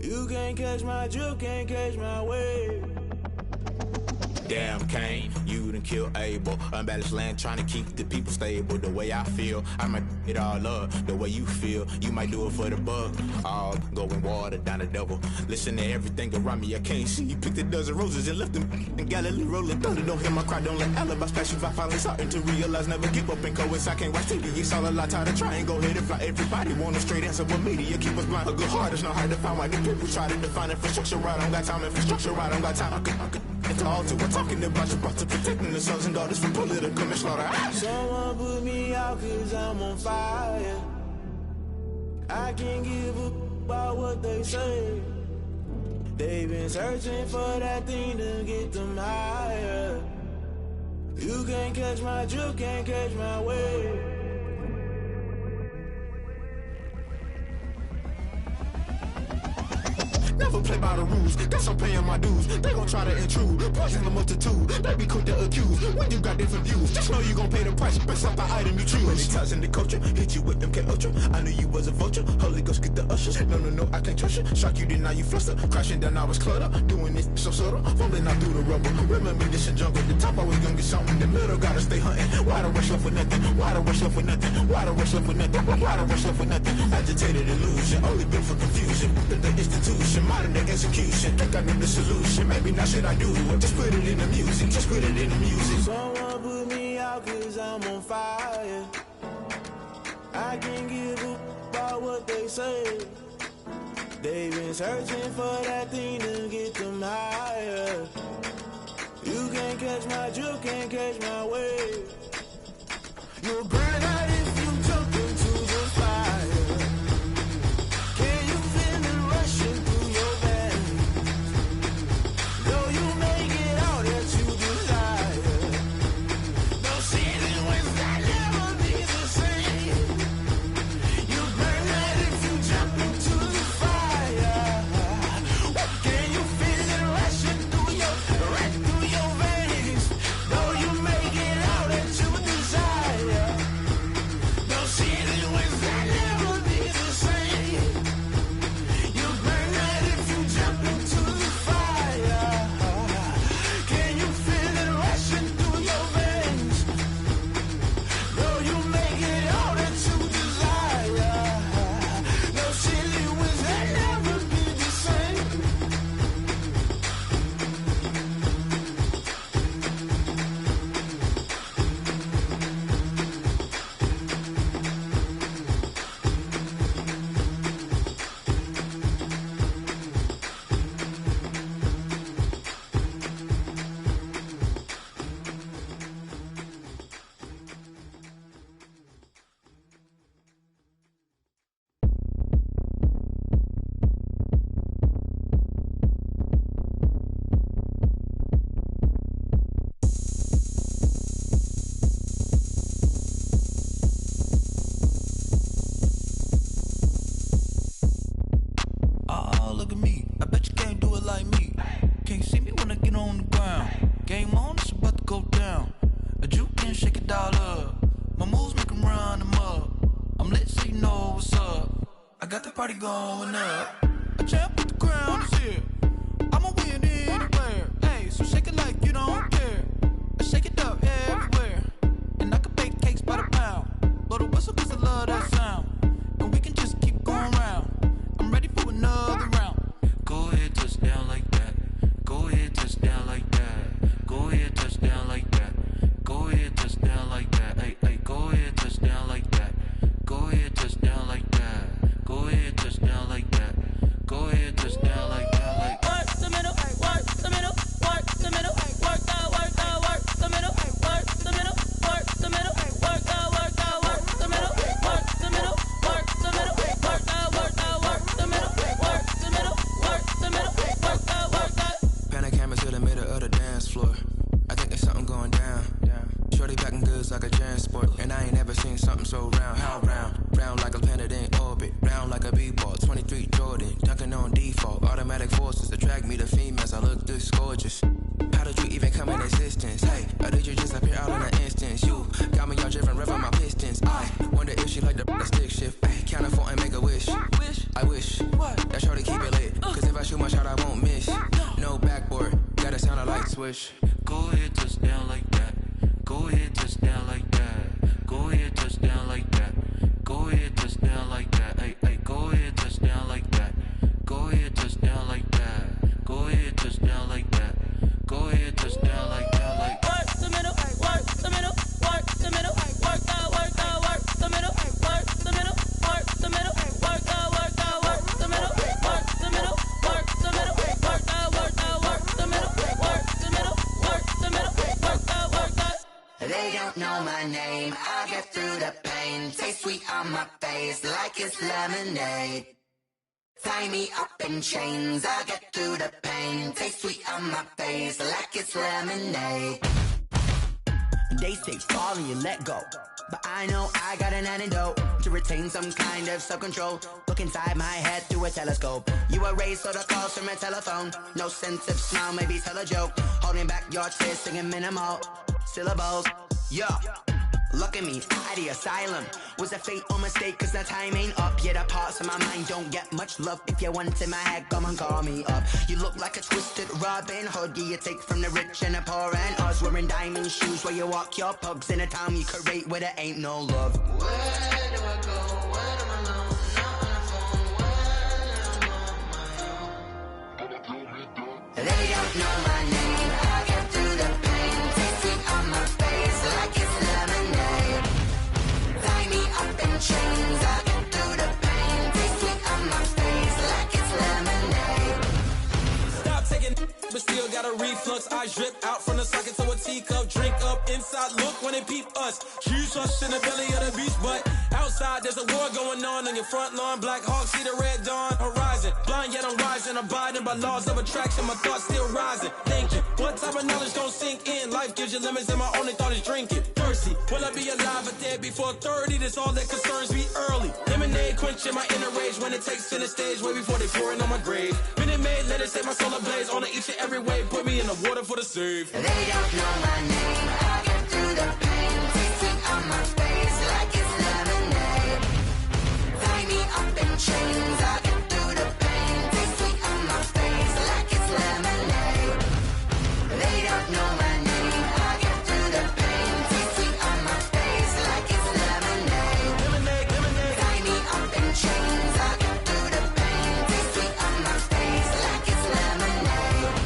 K: You can't catch my drift, can't catch my wave.
L: Damn Kane, you done killed Abel. Unbalanced land trying to keep the people stable. The way I feel, I might it all up. The way you feel, you might do it for the buck. All going water down the devil. Listen to everything around me, I can't see. You picked a dozen roses and left them in Galilee rolling thunder. Don't hear my cry, don't let alibis pass you by. Finally starting to realize, never give up and coast. I can't watch TV, it's all a lot. Tired of trying, go ahead and fly. Everybody want a straight answer, but media keep us blind. A good heart is not hard to find. Why the people try to define infrastructure right? I don't got time, infrastructure right, I don't got time. I could it's all to we're talking about you, about to protecting the sons and daughters from political manslaughter.
K: Someone put me out 'cause I'm on fire. I can't give up about what they say. They've been searching for that thing to get them higher. You can't catch my drift, can't catch my wave.
L: Never play by the rules, guess I'm paying my dues. They gon' try to intrude, poison the multitude. They be quick to accuse, when you got different views. Just know you gon' pay the price, based off the item you choose. Many times in the culture, hit you with MK Ultra. I knew you was a vulture, Holy Ghost get the ushers. No, I can't trust you. Shock you, then now you fluster. Crashing down, I was cluttered. Doing this so subtle, falling out through the rubble. Remember this in jungle, the top always gonna get something. The middle gotta stay hunting. Why the rush left with nothing? Why the rush left with nothing? Why the rush left with nothing? Why the rush left with nothing? Agitated illusion, only built for confusion. The institution, modern day execution. Think I know the solution. Maybe not should I do it? Just put it in the music. Just put it in the music.
K: Someone put me out 'cause I'm on fire. I can't give up about what they say. They've been searching for that thing to get them higher. You can't catch my drift, can't catch my wave. You'll burn out if you jump into the fire. Can you feel it rushing through your veins? Though you make it out that you desire. No season when that never be the same. You burn out if you jump into the fire. Can you feel it rushing through your veins? Though you make it out that you desire. I got the party going up. A champ with the crown is here. I'ma win anywhere. Hey, so shake it like you don't care. I shake it up everywhere. And I can bake cakes by the pound. Blow the whistle 'cause I love that sound. And we can just keep going round. I'm ready for another round.
M: Go ahead, touch down like that. Go ahead, touch down like that. Go ahead, touch down like that. Go ahead, touch down like that. Hey, hey, go ahead, touch down like that. Go ahead, touch down like that. Go ahead, touch down like that. Go ahead, touch down like that. Like
K: work the middle, work the middle, work the middle, work out, work out, work the middle, work the middle, work the middle, work out, work out, work the middle, work the middle, work the middle, work out, work out, work the middle, work the middle, work the middle, work out, work out.
N: Panic cameras to the middle of the dance floor. I think there's something going down. Shorty packing goods like a transport, and I ain't never seen something so round. How round? Round like a planet in orbit, round like a b-ball. 23 Jordan, dunking on default. Automatic forces attract me to females. I look this gorgeous. How did you even come in existence? Hey, or did you just appear out in an instance? You got me all driven, revving my pistons. I wonder if she like the stick shift. Ay, count to 4 and make a wish. I wish that shorty keep it lit, 'cause if I shoot my shot, I won't miss. No backboard, gotta sound a light switch.
M: go ahead, touch down like that. Go ahead, touch down like that. Go ahead, touch down like that. Go ahead, touch down like that. Hey, hey, go ahead, touch down like that. Go ahead, touch down like that. Go ahead, touch down like that. Go ahead, touch down like that. Like
K: work the middle, work the middle, work the middle, work out, work out, work the middle, work the middle, work the middle, work out, work out, work the middle, work the middle, work the middle, work out, work out, work the middle, work the middle, work the middle, work out, work out.
J: They don't know my name. I get through the pain. Taste sweet on my face like it's lemonade. Tie me up in chains. I get through the pain. Taste sweet on my face like it's lemonade.
O: They say fall and you let go, but I know I got an antidote to retain some kind of self-control. Look inside my head through a telescope. You erase all the calls from a telephone. No sense of smile, maybe tell a joke. Holding back your tears, singing minimal syllables. Yeah. Look at me, at the asylum. Was a fate or mistake, 'cause the time ain't up. Yet the parts of my mind don't get much love. If you want in my head, come and call me up. You look like a twisted Robin Hood. You take from the rich and the poor and us. Wearing diamond shoes where you walk your pugs in a town you create where there ain't no love.
J: Where do I go? Where am I alone? Not on the phone. Where am I on my own? They don't know my name. I get through the pain. Taste sweet on my face like it's lemonade. Tie me up in chains. I get through the pain. Taste sweet on my face like it's lemonade.
K: Stop taking, but still got a reflux. I drip out from the socket to a teacup. Drink up inside, look when they peep us. Huge us in the belly of the beach, but outside there's a war going on your front lawn. Black Hawk, see the red dawn horizon. Blind yet I'm rising, abiding by laws of attraction. My thoughts still rising. Thinking, what type of knowledge gon' sink in? Life gives you limits, and my only thought is drinking. Thirsty, will I be alive or dead before 30? That's all that concerns me early. Lemonade quenching my inner rage when it takes center stage, way before they pour it on my grave. Minute Maid, let it set my soul ablaze. On each and every way, put me in the water for the save.
J: They don't know my name. I get through the pain. Taste sweet on my face like it's lemonade. Tie me up in chains. I get through the pain. Taste sweet on my face like it's lemonade. They don't know my name. I get through the pain. Taste sweet on my face like it's lemonade.
K: Lemonade, lemonade.
J: Tie me up in chains. I get through the pain. Taste sweet on my face like it's lemonade.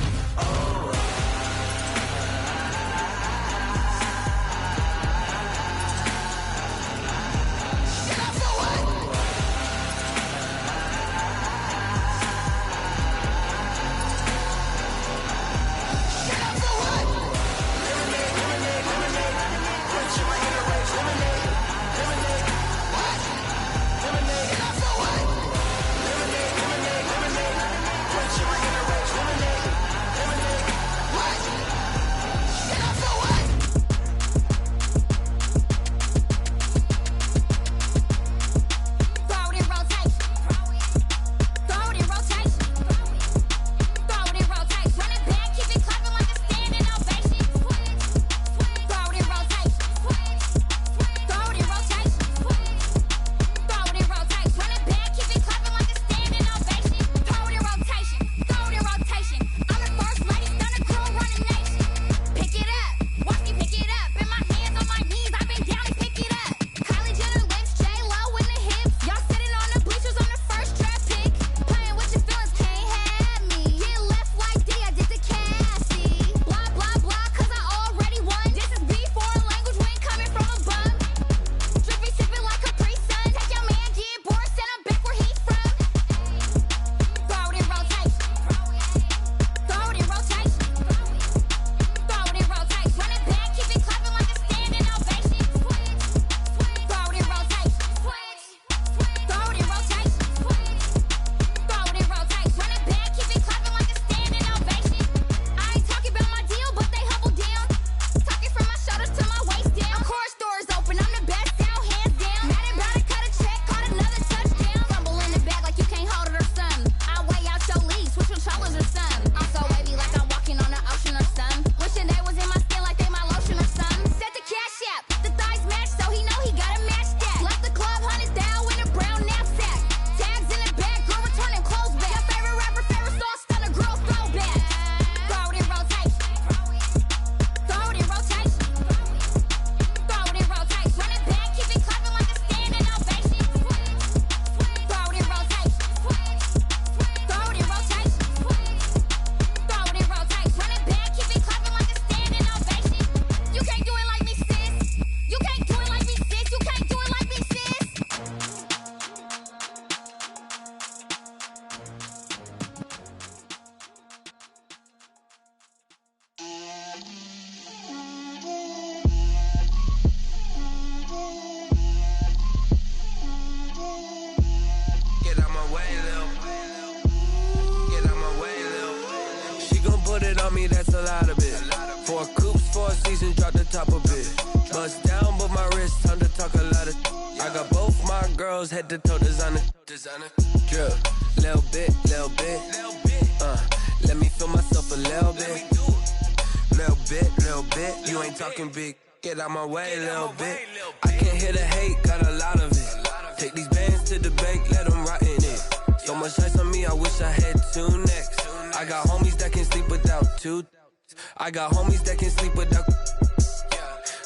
P: on me, that's a lot of it. 4 coops, 4 seasons, drop the top a bit. Bust down, but my wrist, time to talk a lot of. I got both my girls head to toe designer. Drip, little bit. Let me feel myself a little bit. Little bit. You ain't talking big. Get out my way, little bit. I can't hear the hate, got a lot of it. Take these bands to the bank, let them rot in it. So much ice on me, I wish I had 2 necks. I got homies that can sleep without 2. I got homies that can sleep without.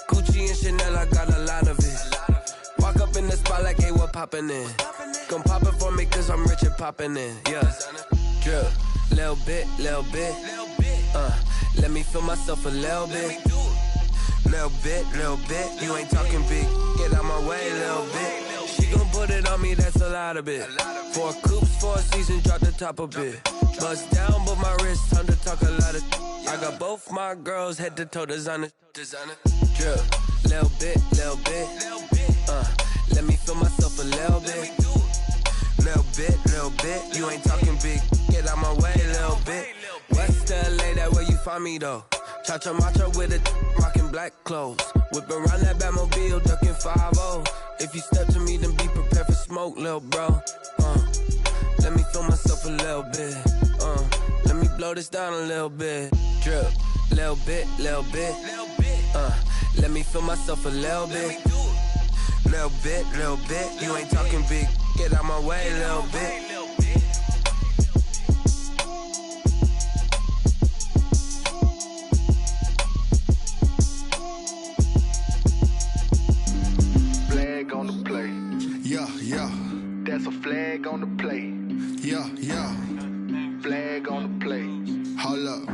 P: Gucci and Chanel, I got a lot of it. Walk up in the spot like, hey, what poppin' in? Gon' pop it for me, cause I'm rich and poppin' in. Yeah, drip, little bit. Let me feel myself a little bit. Little bit. You ain't talking big. Get out my way, little bit. She gon' put it on me, that's a lot of it. 4 coops, 4 seasons, drop the top a bit. Bust down, but my wrist, time to talk a lot of. I got both my girls head to toe designer. Drip, little bit. Let me feel myself a little bit. Little bit. You ain't talking big. Get out my way, little bit. West LA, that where you find me though. Cha-cha matcha with a rockin' black clothes. Whip around that Batmobile, ducking 5-0. If you step to me, then be prepared for smoke, little bro. Let me feel myself a little bit. Let me blow this down a little bit. Drip, little bit. Let me feel myself a little bit. Little bit. You ain't talking big. Get out my way, little bit.
Q: Flag on the play.
L: Yeah.
Q: That's a flag on the play.
L: Yeah.
Q: Flag on the play.
L: Hold up.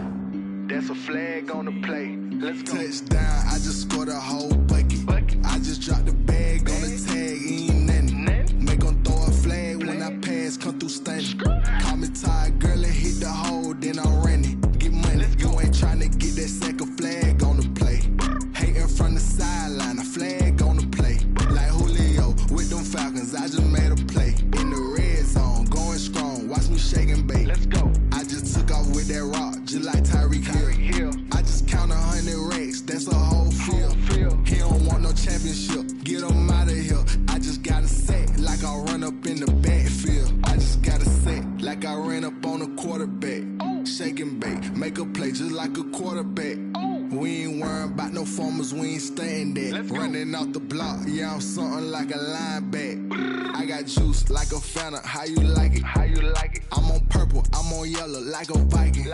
Q: That's a flag on the play. Let's go.
L: Touchdown, I just scored a whole bucket. I just dropped the bag on the tag, ain't nothing. Make them throw a flag when I pass, come through stunning. Call me tired, girl, and hit the hole, then I'm running. Get money, you ain't tryna get that second flag on the play. Hating from the sideline, a flag on the play. Like Julio with them Falcons, I just made a play. In the red zone, going strong, watch me shake and bake.
Q: Let's go.
L: I just took off with that rock, just like Tyreek Hill. I just count 100 racks, that's a whole field. He don't want no championship, get him out of here. I just got a set, like I run up in the backfield. I just got a set, like I ran up on a quarterback. Shake and bake, make a play just like a quarterback. We ain't worrying about no formers, we ain't staying there. Running off the block, yeah, I'm something like a linebacker. I got juice like a Fanta, how you like it? I'm on purple, I'm on yellow, like a Viking.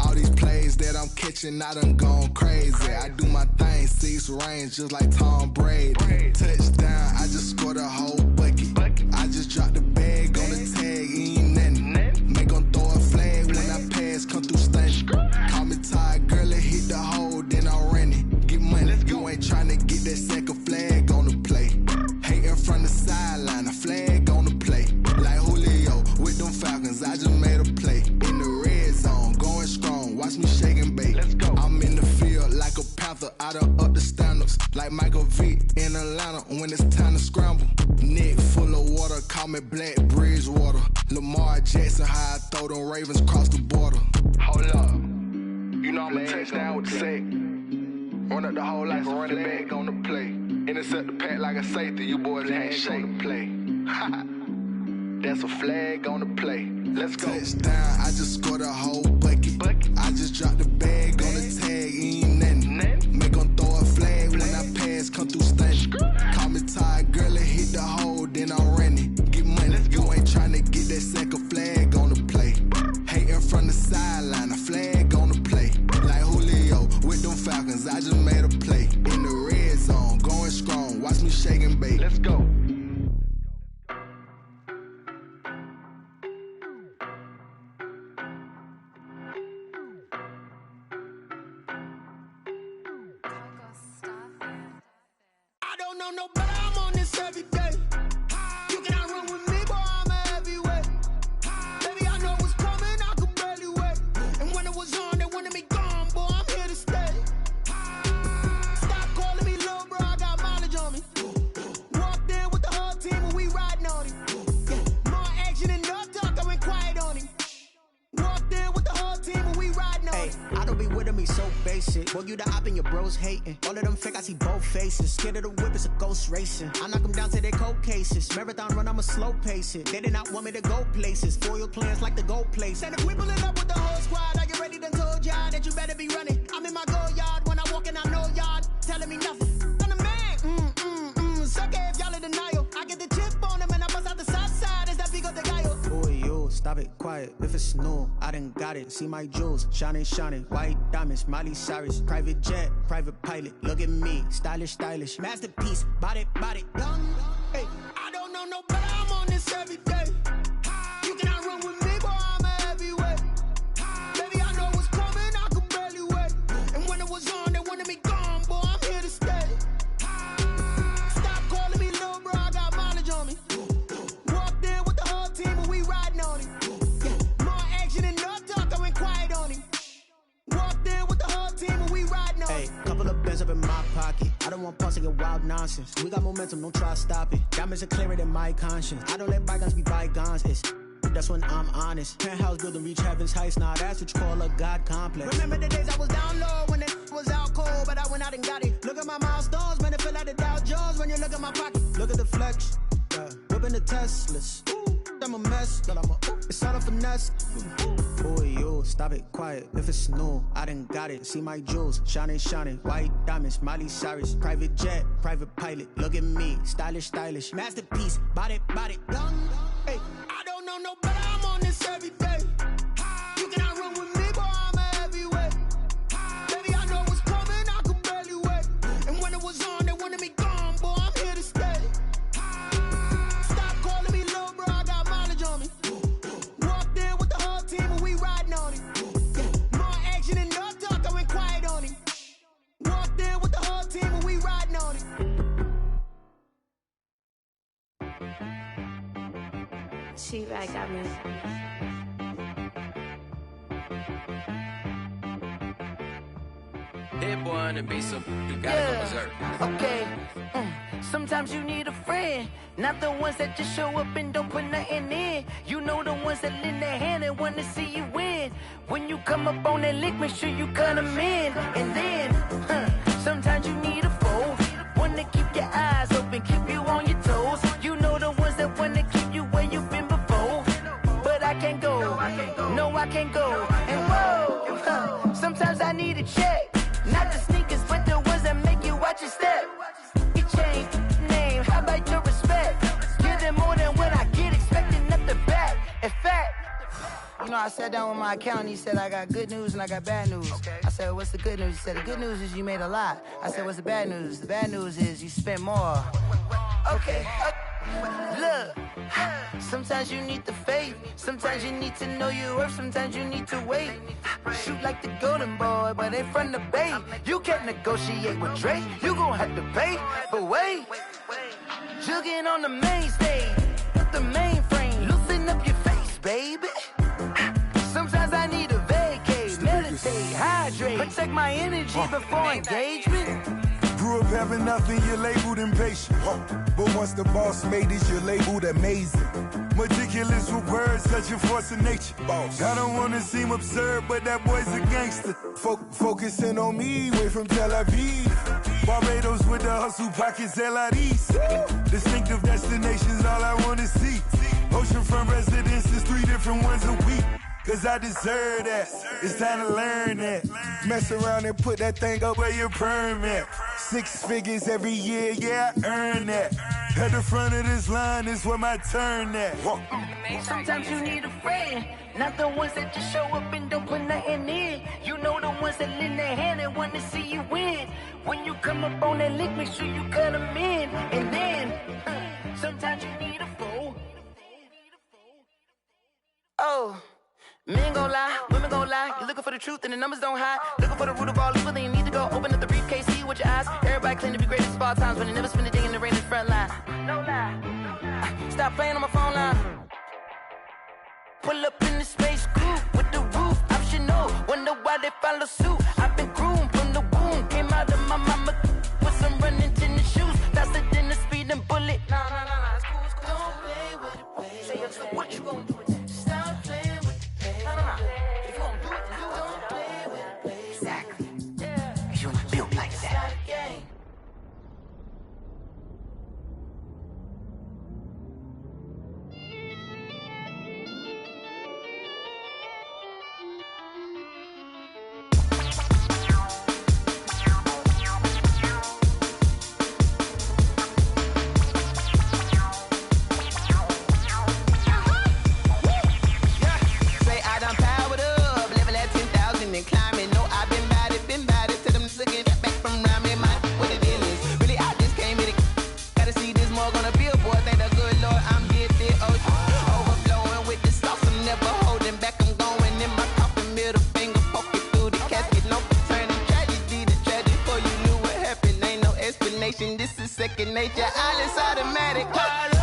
L: All these plays that I'm catching, I done gone crazy. I do my thing, 6 range, just like Tom Brady. Touchdown, I just scored a whole bucket. I just dropped the bag on the tag, ain't nothing. Make them throw a flag when I pass, come through stunning. Call me tired, girl, and hit the hole, then I'm running. Get money, you ain't tryna get that second flag on the play. Hating from the sideline, a flag on the play. Like Julio with them Falcons, I just made a play. In the red zone, going strong, watch me shake and bake. I'm in the field like a Panther, I done up the standards. Like Michael Vick in Atlanta when it's time to scramble. Neck full of water, call me Black Bridgewater. Lamar Jackson, how I throw them Ravens across the border.
Q: Hold up. You know I'm a touchdown with the sack. Run up the whole like a running back on the play. Intercept the pack like a safety. You boys ain't shake the play. That's a flag on the play. Let's go.
L: Touchdown, I just scored a whole bucket. I just dropped the bag on the tag, ain't nothing. Make them throw a flag when I pass, come through stunning. Call me tired, girl, and hit the hole, then I'm running. Get money, you ain't tryna get that second flag on the play. Hating from the sideline, a flag on the play. Like Julio with them Falcons, I just made a play. In the red zone, going strong, watch me shake and bake.
Q: Let's go.
O: basic. Boy, you the op and your bros hating. All of them fake, I see both faces. Scared of the whip, it's a ghost racing. I knock them down to their cold cases. Marathon run, I'ma slow pace it. They did not want me to go places. Foil plans like the gold place. And if we pulling up with the whole squad, I get ready done told y'all that you better be running. I'm in my go yard when I walk in, I know y'all telling me nothing. I'm the man, suck it if y'all in denial. I get the chip on them and I bust out the south side. Is that big of the guy? Boy, yo, stop it, quiet. If it's new, I done got it. See my jewels, shining, white diamonds, Miley Cyrus, private jet, private pilot. Look at me, stylish, masterpiece, body, young. Hey, I don't know no better. I'm on this every day. You cannot run with me, boy. I'm a heavyweight. Baby, I know what's coming. I could barely wait. And when it was on, they wanted me gone, boy. I'm here to stay. Stop calling me little bro. I got mileage on me. Walked in with the whole team, and we riding on it. More action and no talk. I went quiet on him. Walked in with the whole team, and we riding on it. Couple of bands up in my pocket. I don't want pulse to get wild nonsense. We got momentum, don't try to stop it. Diamonds are clearer than my conscience. I don't let bygones be bygones. That's when I'm honest. Penthouse building, reach heaven's heights. Now that's what you call a God complex. Remember the days I was down low when it was out cold, but I went out and got it. Look at my milestones, man, it feel like the Dow Jones when you look at my pocket. Look at the flex, whipping the Teslas. I'm a mess, it's all a finesse. Boy, yo, stop it, quiet. If it's new, I done got it. See my jewels, shining, white diamonds, Miley Cyrus, private jet, private pilot. Look at me, stylish, masterpiece, body, young. Hey, I don't know no better. I'm on this every day. You cannot run with me, boy. I'm a heavyweight. Baby, I know what's coming. I could barely wait. And when it was on, they wanted me gone, boy. I'm here to stay. Stop calling me little bro. I got mileage on me. Walked in with the whole team, and we riding on it. More action and no talk. I went quiet on him. Walked in with the whole team, and we riding on it.
R: She right got me.
P: Hit boy on the beat, so you gotta go berserk.
S: Okay. Sometimes you need a friend, not the ones that just show up and don't put nothing in. You know the ones that lend their hand and want to see you win. When you come up on that lick, make sure you cut them in. And then, sometimes you need a foe, one to keep your eyes open, keep you on your toes. You know the ones that want to keep you where you've been before. But I can't go, no I can't go. And whoa, sometimes I need a check, not the sneakers, but the ones that make you watch your step. You change name, how about your respect? Give them more than what I get, expecting nothing back. In fact, you know, I sat down with my accountant, he said I got good news and I got bad news. I said, what's the good news? He said, the good news is you made a lot. I said, what's the bad news? The bad news is you spent more. Okay, look, sometimes you need the faith, sometimes you need to know your worth, sometimes you need to wait. Shoot like the golden boy, but they from the bay. You can't negotiate with Drake, you gon' have to pay. But wait, jugging on the main stage, with the mainframe, loosen up your face, baby. Sometimes I need a vacate, meditate, hydrate, protect my energy before engagement.
T: Grew up having nothing, you're labeled impatient. But once the boss made it, you're labeled amazing. Meticulous with words, such a force of nature. I don't wanna seem absurd, but that boy's a gangster. Focusing on me, way from Tel Aviv. Barbados with the hustle pockets, LIDs. Distinctive destinations, all I wanna see. Oceanfront residences, 3 different ones a week. Cause I deserve that, it's time to learn that. Mess around and put that thing up where your perm at. 6 figures every year, yeah, I earn that. At the front of this line is where my turn at.
S: Sometimes you need a friend, not the ones that just show up and don't put nothing in. You know the ones that lend their hand and want to see you win. When you come up on that lick, make sure you cut them in. And then, sometimes you need a foe. Oh. Men gon' lie, women gon' lie. You're looking for the truth and the numbers don't hide. Looking for the root of all evil, then you need to go open up the briefcase, see with your eyes. Everybody claim to be greatest of all times, but they never spend a day in the rain in the front line. No lie. Stop playing on my phone line. Pull up in the space coupe with the roof optional. Wonder why they follow suit. I've been groomed from the womb. Came out of my mama with some running tennis shoes. Faster than the speeding bullet. No, it's cool, it's cool. Don't play with it, baby. Say what you gon' do with it? Stop playing with it, baby. No. If you gon' do it, then you don't play with it, baby. Exactly.
U: second nature. All is automatic. Caught up.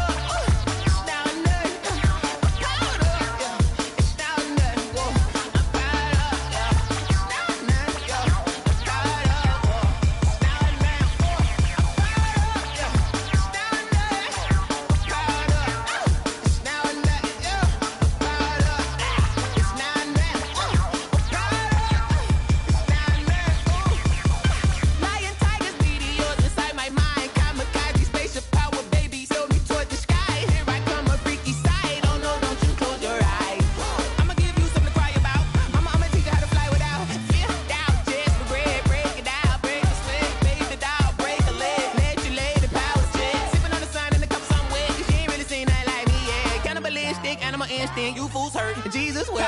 U: You fools hurt. Jesus will.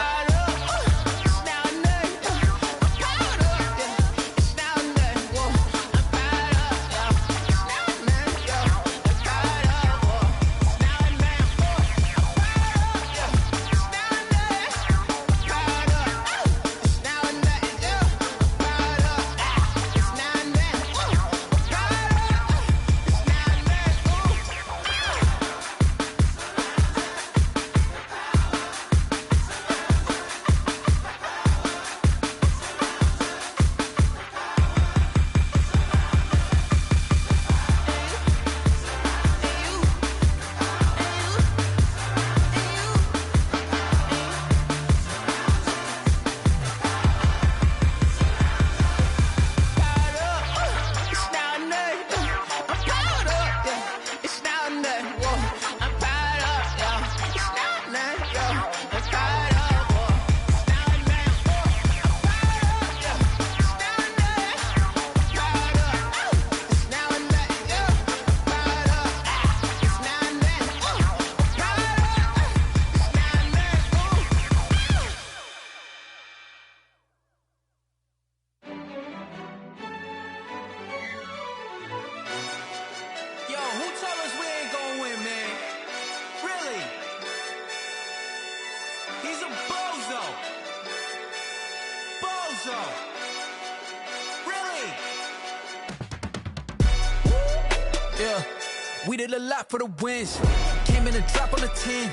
V: We did a lot for the wins. Came in and drop on the 10.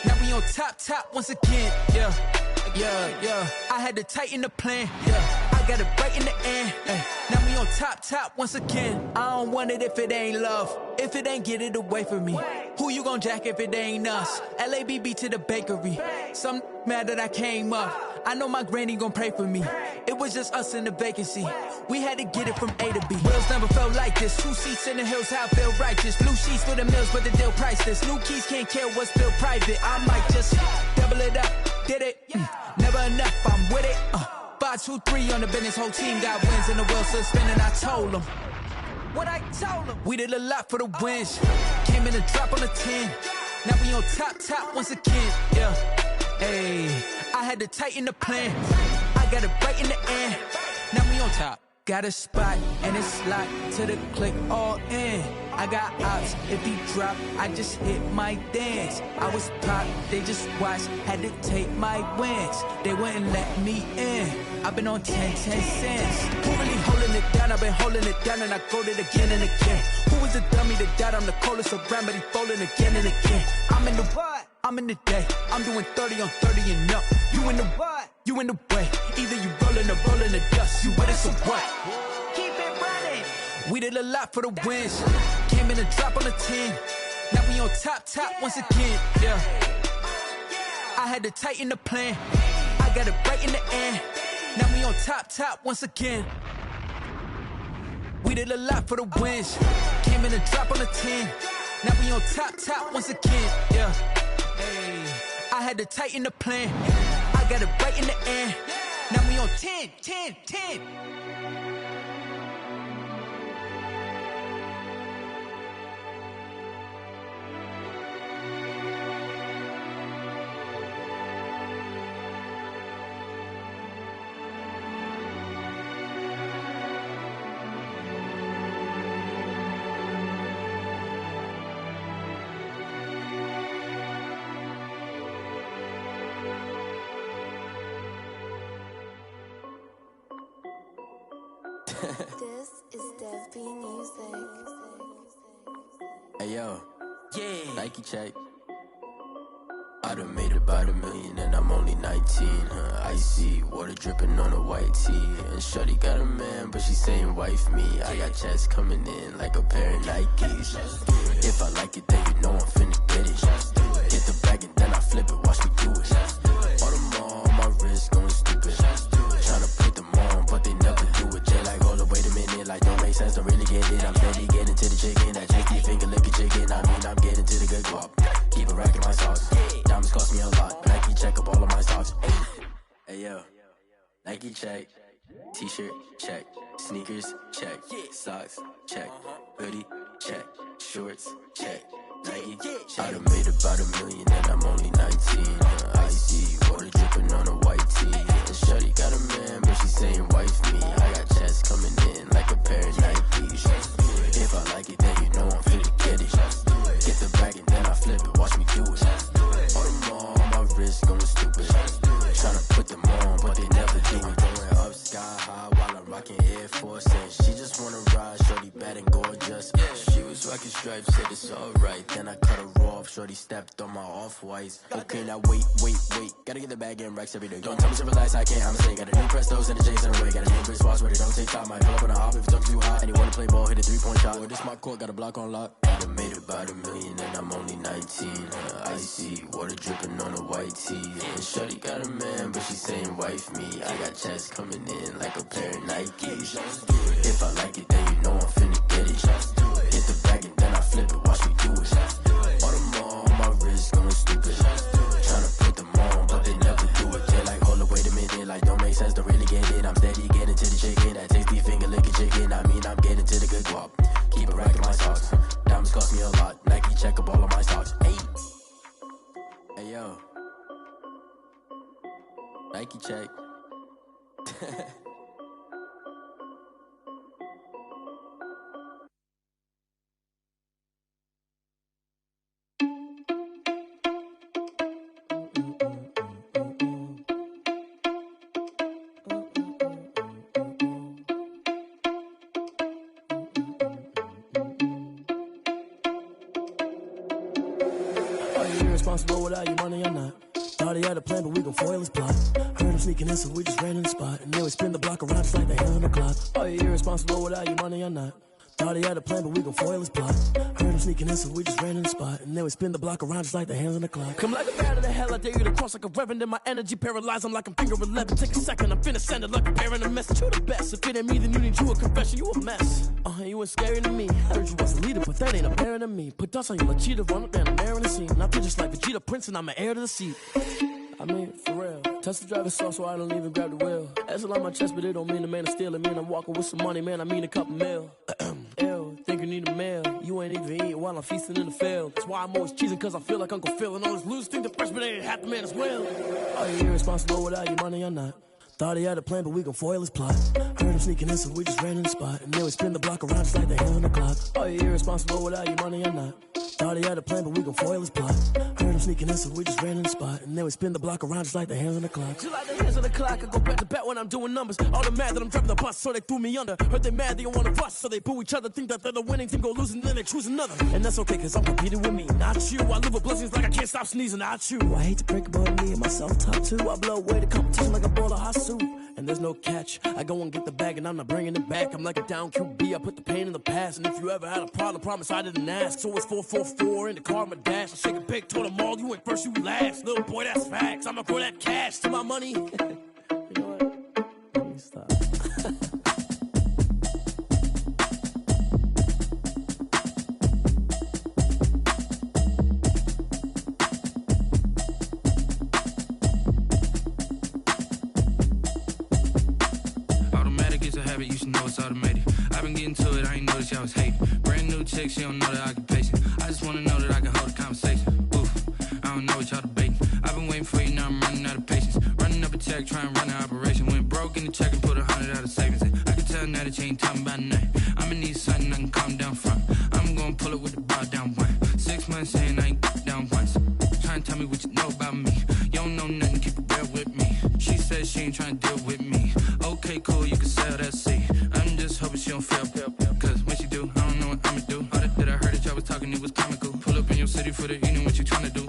V: Now we on top once again. Yeah. I had to tighten the plan. Yeah. I got it right in the end. Now we on top once again. I don't want it if it ain't love. If it ain't, get it away from me. Who you gon' jack if it ain't us? LABB to the bakery. Some mad that I came up. I know my granny gon' pray for me. It was just us in the vacancy. We had to get it from A to B. Wheels never felt like this. 2 seats in the hills, how I feel righteous. Blue sheets for the mills, but the deal priceless. New keys can't care what's still private. I might just double it up. Did it? Never enough, I'm with it. 5, 2, 3 on the business. Whole team got wins and the wheels still spinning. I told them what I told them. We did a lot for the wins. Came in and drop on the 10. Now we on top once again. Yeah. Hey, I had to tighten the plan. I got it right in the end. Now we on top. Got a spot and it's locked to the click all in. I got ops, if he drop, I just hit my dance. I was pop, they just watched, had to take my wins. They wouldn't let me in. I've been on 10 cents. Who really holding it down? I've been holding it down and I go it again and again. Who was the dummy that died? I'm the coldest around, but he folding again and again. I'm in the what? I'm in the day. I'm doing 30 on 30 and up. You in the what? You in the way. Either you rolling or rolling the dust. You with it, so what? Keep it running. We did a lot for the wins. Came in and drop on the 10. Now we on top once again. Yeah. I had to tighten the plan. I got it right in the end. Now we on top once again. We did a lot for the wins. Came in and drop on the 10. Now we on top once again. Yeah. Hey, I had to tighten the plan. I got it right in the end. Now we on 10.
W: This is Dev B Music.
N: Hey yo,
O: Yeah.
N: Nike check. I done made about $1 million and I'm only 19. Icy water dripping on a white tee. And shorty got a man, but she saying wife me. I got checks coming in like a pair of Nikes. If I like it, then you know I'm finna get it. Get the bag and then I flip it, watch me do it. All on my wrist going stupid. Tryna put them on, but they never do it. Jay like, hold up, wait a minute, like don't make sense, don't really get it. I'm steady getting to the chicken, that chicky finger licking chicken. I mean, I'm getting to the good guap. Keep a rack in my socks. Diamonds cost me a lot. Nike check up all of my stocks. Hey yo, Nike check. T-shirt check. Sneakers check. Socks check. Hoodie check. Shorts check. Nike check. I done made about $1 million and I'm only 19. Icy water dripping on a white tee. And shorty got a man, but she saying wife me. I got checks coming in like a pair of Nikes. If I like it, then you know I'm finna get it. Get the bag and then I flip it, watch me do it. All them on my wrist going stupid. Tryna put them on, but they never do it. Going up sky high while I'm rocking Air Force. And she just wanna ride, shorty bad and gorgeous. She was rocking stripes, said it's alright. Then I cut her off, shorty stepped on my off-whites. Okay, now wait. Gotta get the bag and racks every day. Don't tell me to relax, I can't, I'm saying. Got a new Prestos and a J's in a way. Got a new Chris Foss, but it don't take time. Might pull up on a hop if it talks too hot. And you wanna play ball, hit a 3-point shot. Or this my court, got a block on lock. I done made about $1 million and I'm only 19. Icy water dripping on a white tee. And shorty got a man, but she saying wife me. I got checks coming in like a pair of Nikes. If I like it, then you know I'm finna get it. Get the bag and then I flip it, watch me do it. All them on my wrist going stupid. Tryna put them on, but they never do it. They're like, hold up, wait a minute, like don't make sense, don't really get it. I'm steady getting to the chicken, that tasty finger licking chicken. I mean, I'm getting to the good guap. Keep a rack in my socks. Diamonds cost me a lot. Nike check up all of my stocks. Hey yo, Nike check.
C: Irresponsible without your money or not. Thought he had a plan, but we gon' foil his plot. Heard him sneaking in, so we just ran in the spot. And then we spin the block around just like the hand on the clock. Are you irresponsible without your money or not? Thought he had a plan, but we gon' foil his plot. Heard him sneaking in, so we just ran in the spot. And then we spin the block around just like the hands on the clock. Come like a bat of the hell, I dare you to cross like a reverend. And my energy paralyzed, I'm like I'm finger 11. Take a second, I'm finna send it like a bearing a message. You the best, if it ain't me, then you need you a confession. You a mess, you ain't scary to me. Heard you was a leader, but that ain't apparent to me. Put dust on you like cheetah, run up down the air in the scene. And I feel just like Vegeta Prince, and I'm an heir to the seat. I mean, for real. Touch the driver's soft, so I don't even grab the wheel. That's on my chest, but it don't mean the man is stealing. Mean I'm walking with some money, man, I mean a couple mil. Ew, think you need a meal. You ain't even eating while I'm feasting in the field. That's why I'm always cheesing, cause I feel like Uncle Phil. And all these losers think the freshman ain't half the man as well. Are you irresponsible without your money or not? Thought he had a plan, but we gon' foil his plot. Heard him sneaking in, so we just ran in the spot. And then we spin the block around just like the hand on the clock. Are you irresponsible without your money or not? Thought he had a plan, but we gon' foil his plot. Heard him sneaking in, so we just ran in the spot. And then we spin the block around just like the hands on the clock. Just like the hands on the clock, I go back to back when I'm doing numbers. All the mad that I'm driving the bus, so they threw me under. Heard they mad, they don't wanna bust, so they boo each other. Think that they're the winning team, go losing, then they choose another. And that's okay, cause I'm competing with me, not you. I live with blessings like I can't stop sneezing, not you. I hate to break it, but me and myself top two. I blow away the competition like a bowl of hot soup. And there's no catch. I go and get the bag and I'm not bringing it back. I'm like a down QB, I put the pain in the past. And if you ever had a problem, promise I didn't ask. So it's 444 in the car, my dash. I shake a big, told them all, you ain't first, you last. Little boy, that's facts. I'ma throw that cash to my money. You know what? Let me stop.
M: You should know it's automated. I've been getting to it, I ain't noticed y'all was hating. Brand new chick, she don't know the occupation. I just wanna know that I can hold a conversation. Oof, I don't know what y'all debating. I've been waiting for you, now I'm running out of patience. Running up a check, trying to run an operation. Went broke in the check and put 100 out of savings in. I can tell now that you ain't talking about nothing. I'ma need something I can calm down from. I'm gonna pull it with the bar down one. 6 months saying I ain't down once. Trying to tell me what you know about me. You don't know nothing, keep it real with me. She says she ain't trying to deal with me. Okay, cool, you can sell that seat. I'm just hoping she don't fail. Cause when she do, I don't know what I'ma do. All that I heard that y'all was talking, it was city for the evening, what you tryna do?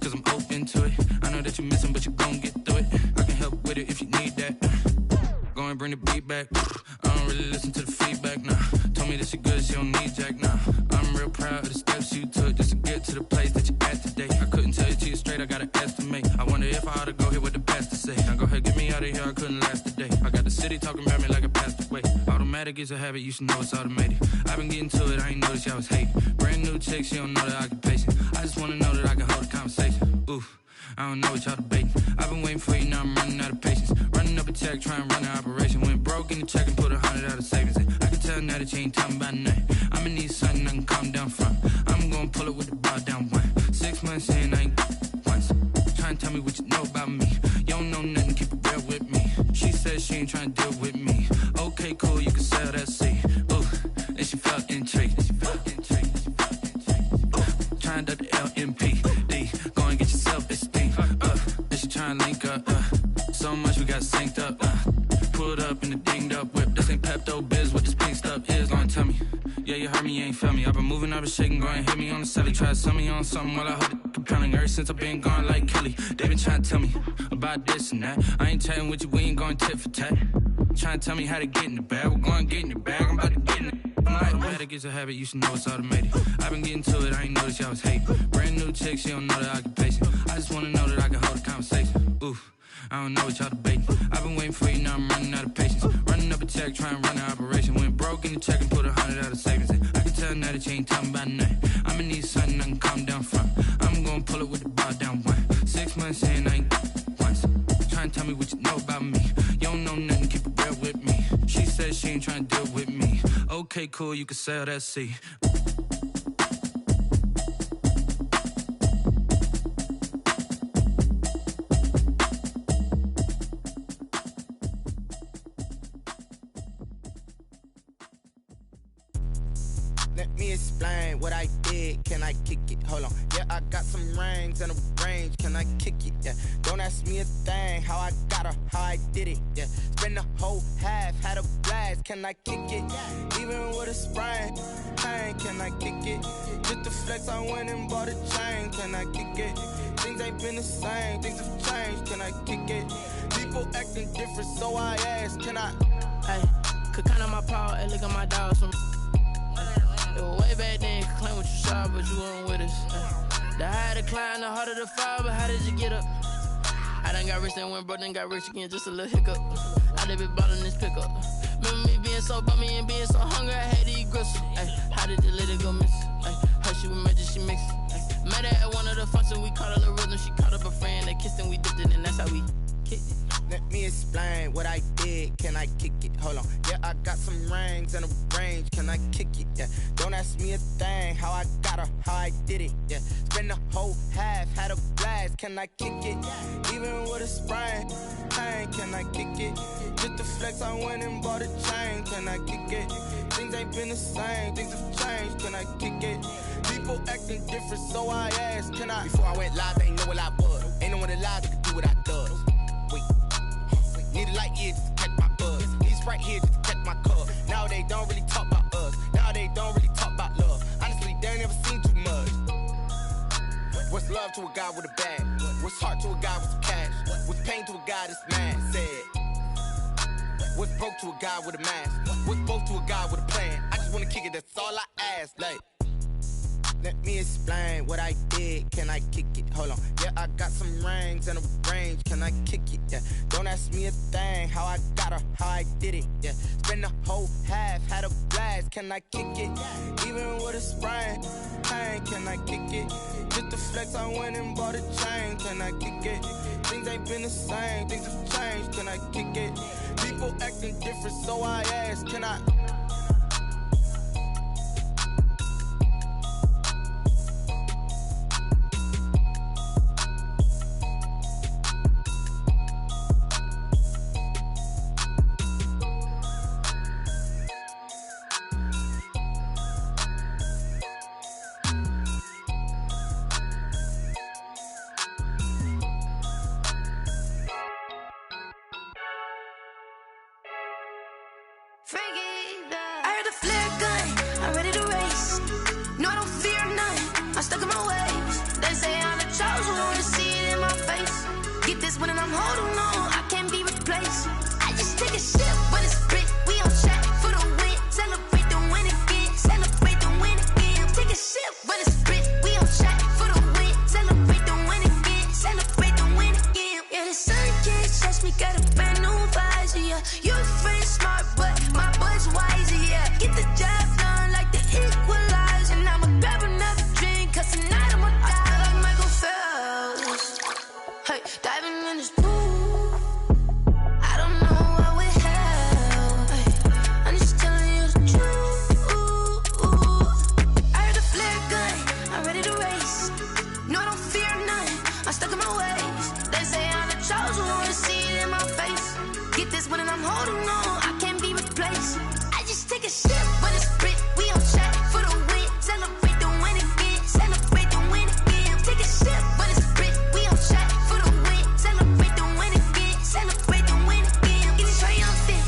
M: Cause I'm open to it. I know that you missing, but you gon' get through it. I can help with it if you need that. Go and bring the beat back. I don't really listen to the feedback, nah. Told me that she good, she don't need Jack, nah. I'm real proud of the steps you took just to get to the place that you at today. I couldn't tell you to you straight, I gotta estimate. I wonder if I ought to go here with the best to say. Now go ahead, get me out of here, I couldn't last a day. I got the city talking about me like a passed away. Automatic is a habit, you should know it's automated. I've been getting to it, I ain't noticed y'all was hating. Brand new chick, she don't know the occupation. I just wanna know that I can hold a conversation. Oof. I don't know what y'all debating. I've been waiting for you, now I'm running out of patience. Running up a check, trying to run an operation. Went broke in the check and put 100 out of savings in. I can tell now that you ain't talking about nothing. I'ma need something I can calm down from. I'm gonna pull it with the bar down one. 6 months in, I ain't once. Trying to tell me what you know about me. You don't know nothing, keep it real with me. She said she ain't trying to deal with me. Okay, cool, you can sell that seed. Ooh, and she felt intrigued. Trying to the LMPD. Go and get yourself esteem. And she trying to link up. So much we got synced up. Pulled up in the dinged up whip. This ain't Pepto Biz, what this pink stuff is. Gonna tell me. Yeah, you heard me, you ain't feel me. I've been moving, I've been shaking, go and hit me on the celly. Try to sell me on something while I hold it compelling. Ever since I've been gone like Kelly. They been trying to tell me about this and that. I ain't chatting with you, we ain't going tit for tat. Trying to tell me how to get in the bag. We're going to get in the bag, I'm about to get in it. Automatic is a habit, you should know it's automated. I've been getting to it, I ain't noticed y'all was hating. Brand new chick, she don't know the occupation. I just wanna know that I can hold a conversation. Oof, I don't know what y'all debating. I've been waiting for you, now I'm running out of patience. Running up a check, trying to run an operation. Went broke in the check and put 100 out of savings in. I can tell now that you ain't talking about nothing. I'ma need something I can calm down from. I'm gonna pull it with the bar down one. 6 months in, I ain't once. Trying to tell me what you know about me. You don't know nothing, keep it real with me. She said she ain't trying to deal with me. Okay, cool, you can sell that seed.
U: Let me explain what I did. Can I kick it? Hold on. Yeah, I got some rings and a range. Can I kick it? Yeah. Don't ask me a thing. How I got her, how I did it. Yeah. Spend the whole half, had a blast. Can I kick it? Even with a sprain. Pain, can I kick it? Just to flex, I went and bought a chain. Can I kick it? Things ain't been the same. Things have changed. Can I kick it? People acting different, so I asked. Can I?
C: Hey, could count on my power and look at my dogs from. It was way back then, could claim what you saw, but you weren't with us. The higher the climb, the harder the fall, but how did you get up? I done got rich and went broke, then got rich again, just a little hiccup. I done been ballin' this pickup. Remember me being so bummy and being so hungry, I had to eat gristle. Ay, how did the lady go miss? Ay, her she was magic, she mixed. Ay, met her at one of the functions, we caught a little rhythm, she caught up a friend, they kissed and we dipped it, and that's how we kicked it.
U: Let me explain what I did. Can I kick it? Hold on. Yeah, I got some rings and a range. Can I kick it? Yeah. Don't ask me a thing. How I got her, how I did it. Yeah. Spend the whole half, had a blast. Can I kick it? Even with a sprain. Pain, can I kick it? Just to flex, I went and bought a chain. Can I kick it? Things ain't been the same. Things have changed. Can I kick it? People acting different, so I asked. Can I? Before I went live, they ain't know what I was. Ain't no one alive that could do what I does. Wait. Need a light here just to catch my buzz. He's right here just to catch my cup. Now they don't really talk about us. Now they don't really talk about love. Honestly, they ain't never seen too much. What's love to a guy with a bag? What's heart to a guy with some cash? What's pain to a guy that's mad? Said. What's broke to a guy with a mask? What's both to a guy with a plan? I just wanna kick it, that's all I ask. Like. Let me explain what I did. Can I kick it? Hold on. Yeah, I got some rings and a range. Can I kick it? Yeah. Don't ask me a thing. How I got her, how I did it. Yeah. Spend the whole half, had a blast. Can I kick it? Even with a sprain. Pain, can I kick it? Just to flex, I went and bought a chain. Can I kick it? Things ain't been the same. Things have changed. Can I kick it? People acting different, so I asked. Can I?
J: I heard the flare gun, I'm ready to race. No, I don't fear none. stuck in my ways. They say I'm the chosen one, to see it in my face. Get this one and I'm holding on, I can't be replaced. I just take a sip, but it's spit. We on track for the win. Celebrate the win again. Celebrate the win again. Take a sip, but it's spit. We on track for the win. Celebrate the win again. Celebrate the win again. Yeah, the sun can't touch me. Got a brand new visor. Yeah, your friend smart, but my boy's wiser. Yeah, get the job done like the equalizer. And I'ma grab another drink, 'cause tonight I'ma die like Michael Phelps. Hey, diving in this pool. I don't know what we have. Hey, I'm just telling you the truth. I heard the flare gun, I'm ready to race. No, I don't fear none, I'm stuck in my ways. They say I'm the chosen one, to see it in my face. Get this one and I'm holding on, I can't be replaced. I just take a sip, but it's spit. We on track for the win. Celebrate the win again. Celebrate the win again. Take a sip, but it's spit. We on track for the win. Celebrate the win again. Celebrate the win again. Get it triumphant.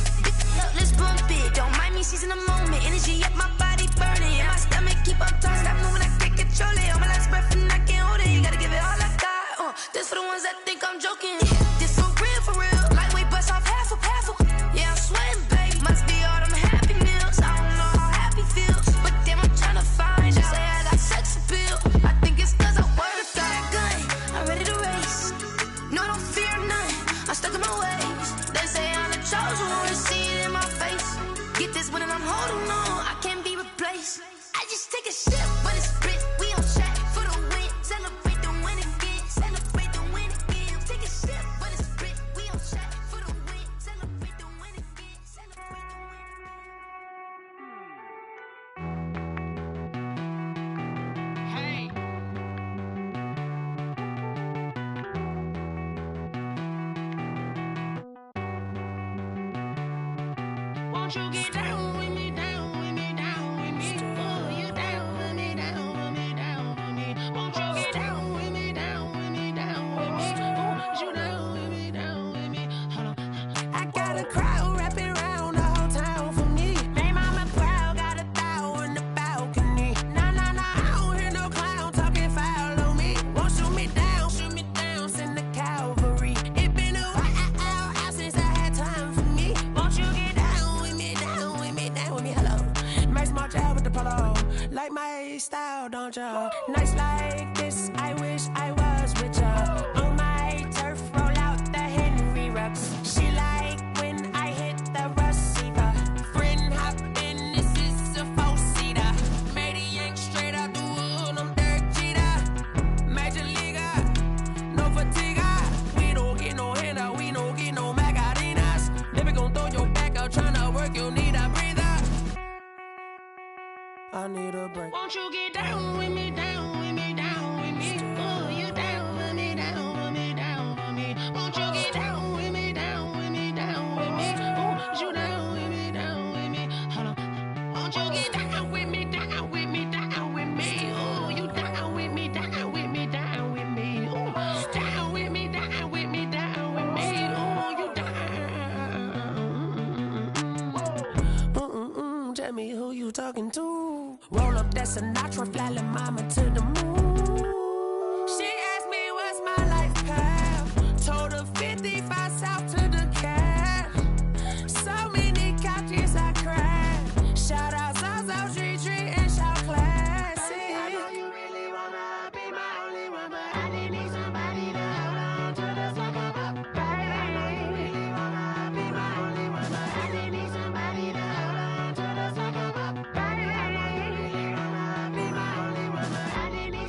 J: Let's bump it. Don't mind me seizing the moment. Energy up my body burning. And my stomach keep up turning. Stop moving, I can't control it. On my last breath and I can't hold it. You gotta give it all I got. This for the ones that think I'm joking. This for real. Lightweight bust off half a. Yeah, I'm sweating, baby. Must be all them happy meals. I don't know how happy feels, but damn, I'm trying to find out. Say I got sex appeal. I think it's 'cause I work a fire gun. I'm ready to race. No, I don't fear none. I'm stuck in my ways. They say I'm the chosen one, to see it in my face. Get this one and I'm holding on, I can't be replaced. I just take a sip, but it's spit. We on track for the win. Celebrate the win again. Celebrate the win again. Take a sip, but it's spit. We on track for the win. Celebrate the win again. Celebrate the win. Hey. Won't you get down with me, down with me, down with me? Oh, you down with me, down with me, down with me. Won't you get down with me, down with me, down with me? Oh, you down with me, down with me? Hold on. I got a crowd wrapping around the whole town for me. Name on my proud, got a thou in the balcony. Nah, I don't hear no clown talking foul on me. Won't shoot me down, send the cavalry. It been a while since I had time for me. Won't you get down with me, down with me, down with me? Hello. Max March out with the polo. Like my style, don't y'all? Nights like this, I wish I was with y'all. On my turf, roll out the Henry Rux. She like when I hit the receiver. Friend hop in, this is a four-seater. Made a yank straight out the wood, I'm Derek Jeter. Major leaguer, no fatigue. We don't get no handout, we don't get no Macarinas. Never gon' throw your back out, tryna work, you need a breather. I need a break. Won't you get down with me, down with me, down with me? Oh, you down with me, down with me, down with me? Won't you get down with me, down with me, down with me? Oh, you down with me, down with me? Hold on. Won't you get down with me, down with me, down with me? Oh, you down with me, down with me, down with me? Oh, down with me, down with me, down with me? Oh, you down. Tell me who you talking to. Roll up that Sinatra, fly la mama to the moon. She asked me what's my life path. Told her 55 south to the cab. So many couches I cried. Shout out Zazo, Tree, and shout classy. I know you really wanna be my only one, but I didn't need somebody to hold on to the second up. Baby, I know you really wanna be my only one, but I didn't need somebody to hold on to the second up. Baby, I know you really wanna be my only one, but I didn't need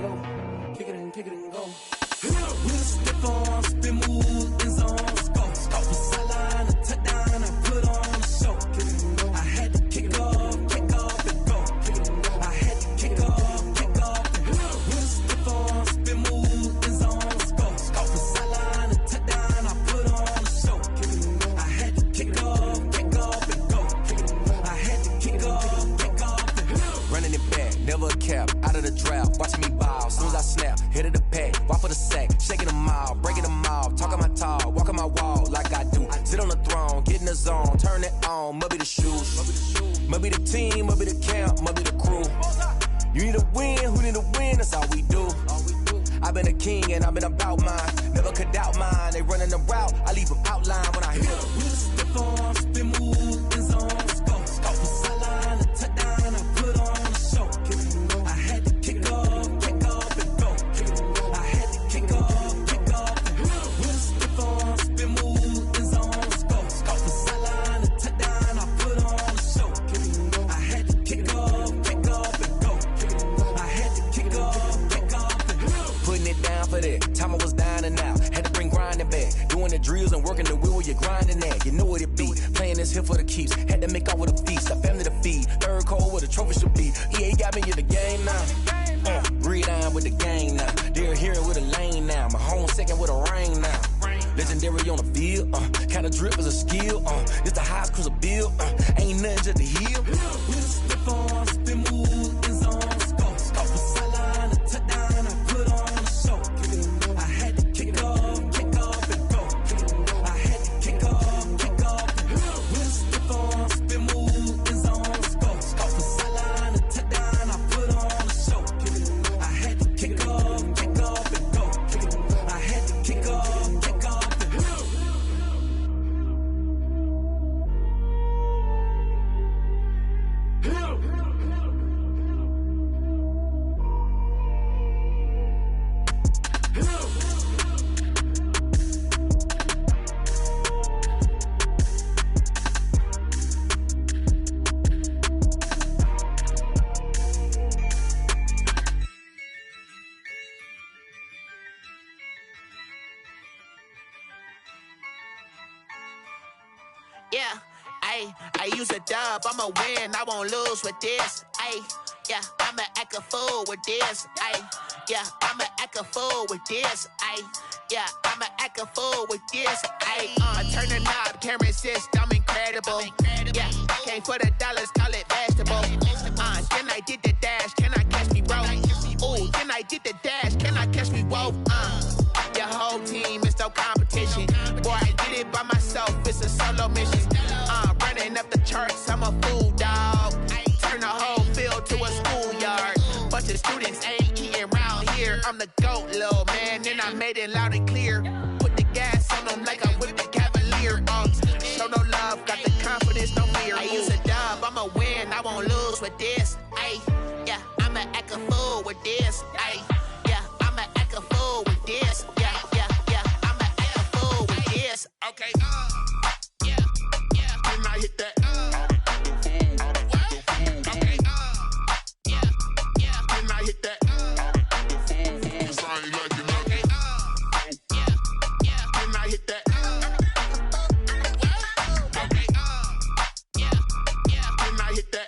K: go. Kick it and go. With a stiff arm, spin move, in zone, scope. From sideline to touchdown, I put on a show. I had to kick off and go. I had to kick off and go. With a stiff arm, spin move, in zone, scope. From sideline to touchdown, I put on a show. I had to kick off and go. I had to kick off and go.
P: Running it back, never a cap, out of the draft, watching me ball. Soon as I snap, hit of the pack, walk for the sack, shaking them all, breaking them all, talking my talk, walking my wall like I do. Sit on the throne, get in the zone, turn it on, must be the shoes, must be the team, must be the camp, must be the crew. You need a win, who need a win, that's all we do. I've been a king and I've been about mine, never could doubt mine. They running the route, I leave them outline when I hit them.
K: With a stiff arm, spin move, in zone, scope. From sideline to touchdown, I put on a show. I had to kick off and go. I had to kick off and go. With a stiff arm, spin move, in zone, scope. From sideline to touchdown, I put on a show. I had to kick off and go. I had to kick off and go.
P: Putting it down for that, time I was down and out, had to bring grinding back, doing the drills and working the wheel where you're grinding at, you know what it be, playing this here for the keeps, had to make out with a feast, a family to feed, third cold where the trophy should be, EA got me in the game now, breathe on with the game now, they're hearing with a lane now, my home second with a rain now, legendary on the field, kind of drip is a skill, it's the highest cruiser bill, ain't nothing just to heal.
K: With a stiff arm, spin move, in zone, scope. From sideline to touchdown, I put on a show. I had to kick off and go. I had to kick off and go. With a stiff arm, spin move, in zone, scope. From sideline to touchdown, I put on a show. I had to kick off and go. I had to kick off and go.
U: Yeah, I use a dub, I'ma win, I won't lose with this. Yeah, I'ma act a fool with this. Yeah, I'ma act a fool with this. Yeah, I'ma act a fool with this. I turn the knob, can't resist, I'm incredible. Yeah, came for the dollars, call it vegetable. Then I did the dash, can I catch me, bro? Ooh, then I did the dash, can I catch me, whoa? Your whole team is no competition. Boy, I did it by myself, it's a solo mission. Running up the charts, I'm a fool, dog. Turn the whole field to a schoolyard. Bunch of students ain't eating round here. I'm the GOAT, little man, and I made it loud and clear. Put the gas on them like I whipped the Cavalier. Show no love, got the confidence, no fear. I use a dub, I'ma win, I won't lose with this. Yeah, I'ma act a fool with this. Yeah, I'ma act a fool with this. Yeah, I'ma act a fool with this. Okay, yeah, then I hit that. Okay, yeah, then I hit that. I ain't like it, okay, yeah, then I hit that. Okay, yeah, then I hit that.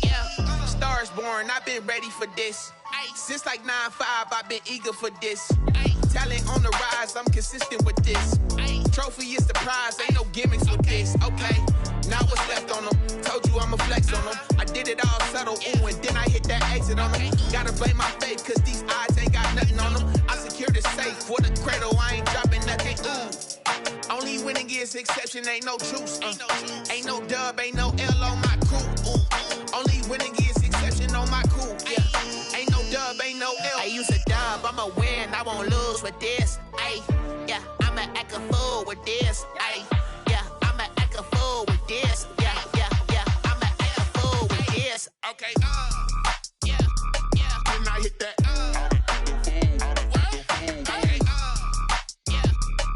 U: Yeah, Stars born, I've been ready for this. Since like 9-5, I've been eager for this. Talent on the rise, I'm consistent with this. Trophy is the prize, ain't no gimmicks with this. Okay, now what's left on them? Told you I'ma flex on them. I did it all subtle, ooh, and then I hit that exit on them. Gotta blame my faith, cause these odds ain't got nothing on them. I secured the safe for the cradle, I ain't dropping nothing, ooh. Only winning is exception, ain't no truce. Ain't no dub, ain't no L on my crew. Only winning is exception on my crew. Yeah, ain't no dub, ain't no L. I use a dub, I'ma win, I won't lose with this. Yeah, I'ma act a fool with this. Yeah, I'ma act a fool with this. Yeah, I'ma act a fool with this. Okay, yeah, then I hit that. Okay,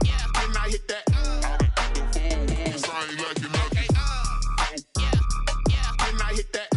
U: yeah, then I hit that. I ain't like it, okay, yeah, then I hit that.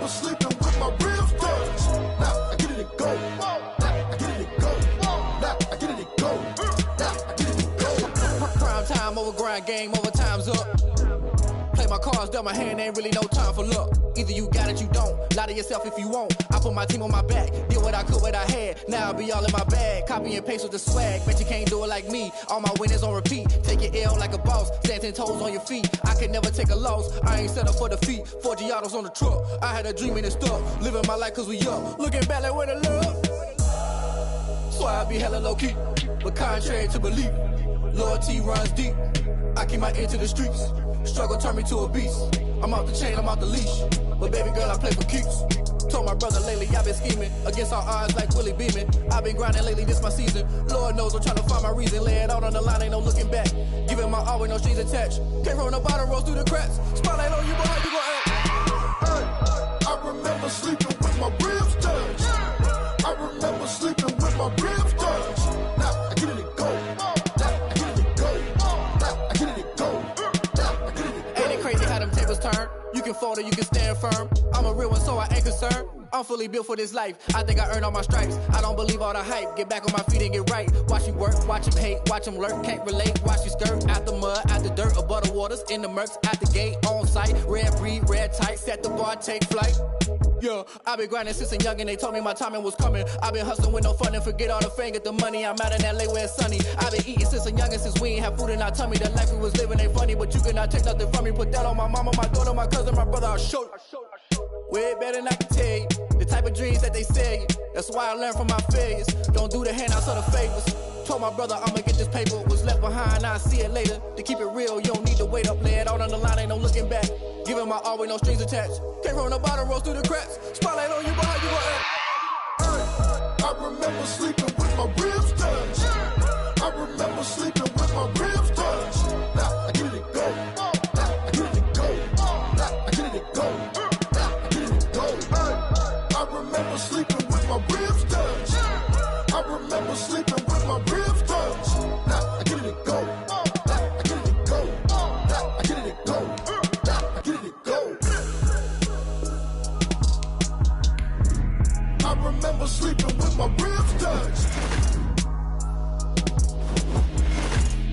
H: remember sleeping with my ribs touched. Now I get it and go. Now I get it and go. Now I get it and go. Now I get it and go.
I: Prime time over grind, game over, time's up. Play my cards, dealt my hand, ain't really no time for luck. Either you got it, you don't. Lie to yourself if you won't. I put my team on my back, did what I could, what I had. Now I'll be all in my bag, copy and paste with the swag. Bet you can't do it like me. All my winners on repeat. Take your L like a boss, stand 10 toes on your feet. I can never take a loss. I ain't set up for defeat. 4 Giottos on the truck. I had a dream and it stuck. Living my life cause we up. Looking back like where the love. So I be hella low key, but contrary to belief, loyalty runs deep. I keep my ear to the streets. Struggle turned me to a beast. I'm off the chain, I'm off the leash. But baby girl, I play for keeps. Told my brother lately, I've been scheming against all odds like Willie Beeman. I've been grinding lately, this my season. Lord knows I'm trying to find my reason. Lay it out on the line, ain't no looking back. Giving my all with no strings attached. Came from the bottom, rose through the cracks. Spotlight on you, boy, how you gon' act?
H: I remember sleeping with my ribs touched. I remember sleeping with my ribs touched. Now I get it and go. Now I get it and go. Now I get it and go. Now I get it and go.
I: Ain't it crazy how them tables turn? You can fold or you can stand firm. I'm a real one, so I ain't concerned. I'm fully built for this life. I think I earned all my stripes. I don't believe all the hype. Get back on my feet and get right. Watch you work, watch him hate, watch him lurk. Can't relate, watch you skirt. Out the mud, out the dirt, above the waters, in the murks, at the gate, on site. Red breed, red tight, set the bar, take flight. Yeah, I've been grinding since a youngin', they told me my timing was coming. I've been hustling with no fun and forget all the fame, get the money. I'm out in LA where it's sunny. I've been eating since a youngin', since we ain't have food in our tummy. The life we was living ain't funny, but you cannot take nothing from me. Put that on my mama, my daughter, my cousin, my brother, I'll show you. Way better than I can tell you. The type of dreams that they sell you. That's why I learned from my failures. Don't do the handouts or the favors. Told my brother I'ma get this paper. Was left behind, I'll see it later. To keep it real, you don't need to wait up. Lay it out on the line, ain't no looking back. Giving my all with no strings attached. Came from the bottom, rose through the cracks. Spotlight on you, boy, how you gon' act?
H: I remember sleeping with my ribs touched. I remember sleeping with my ribs touched. Now I get it and go. Now I get it and go. Now I get it and go. Now I get it and go. I remember sleeping with my ribs touched. I remember sleeping with my ribs touched. Now I get it and go. Now I get it and go. Now I get it and go. Now I get it and go. I remember sleeping with my ribs touched.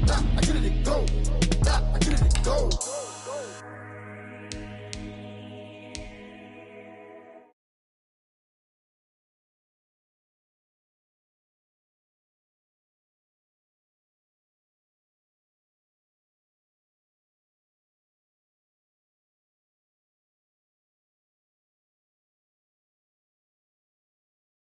H: Now I get it and go. Now I get it and go.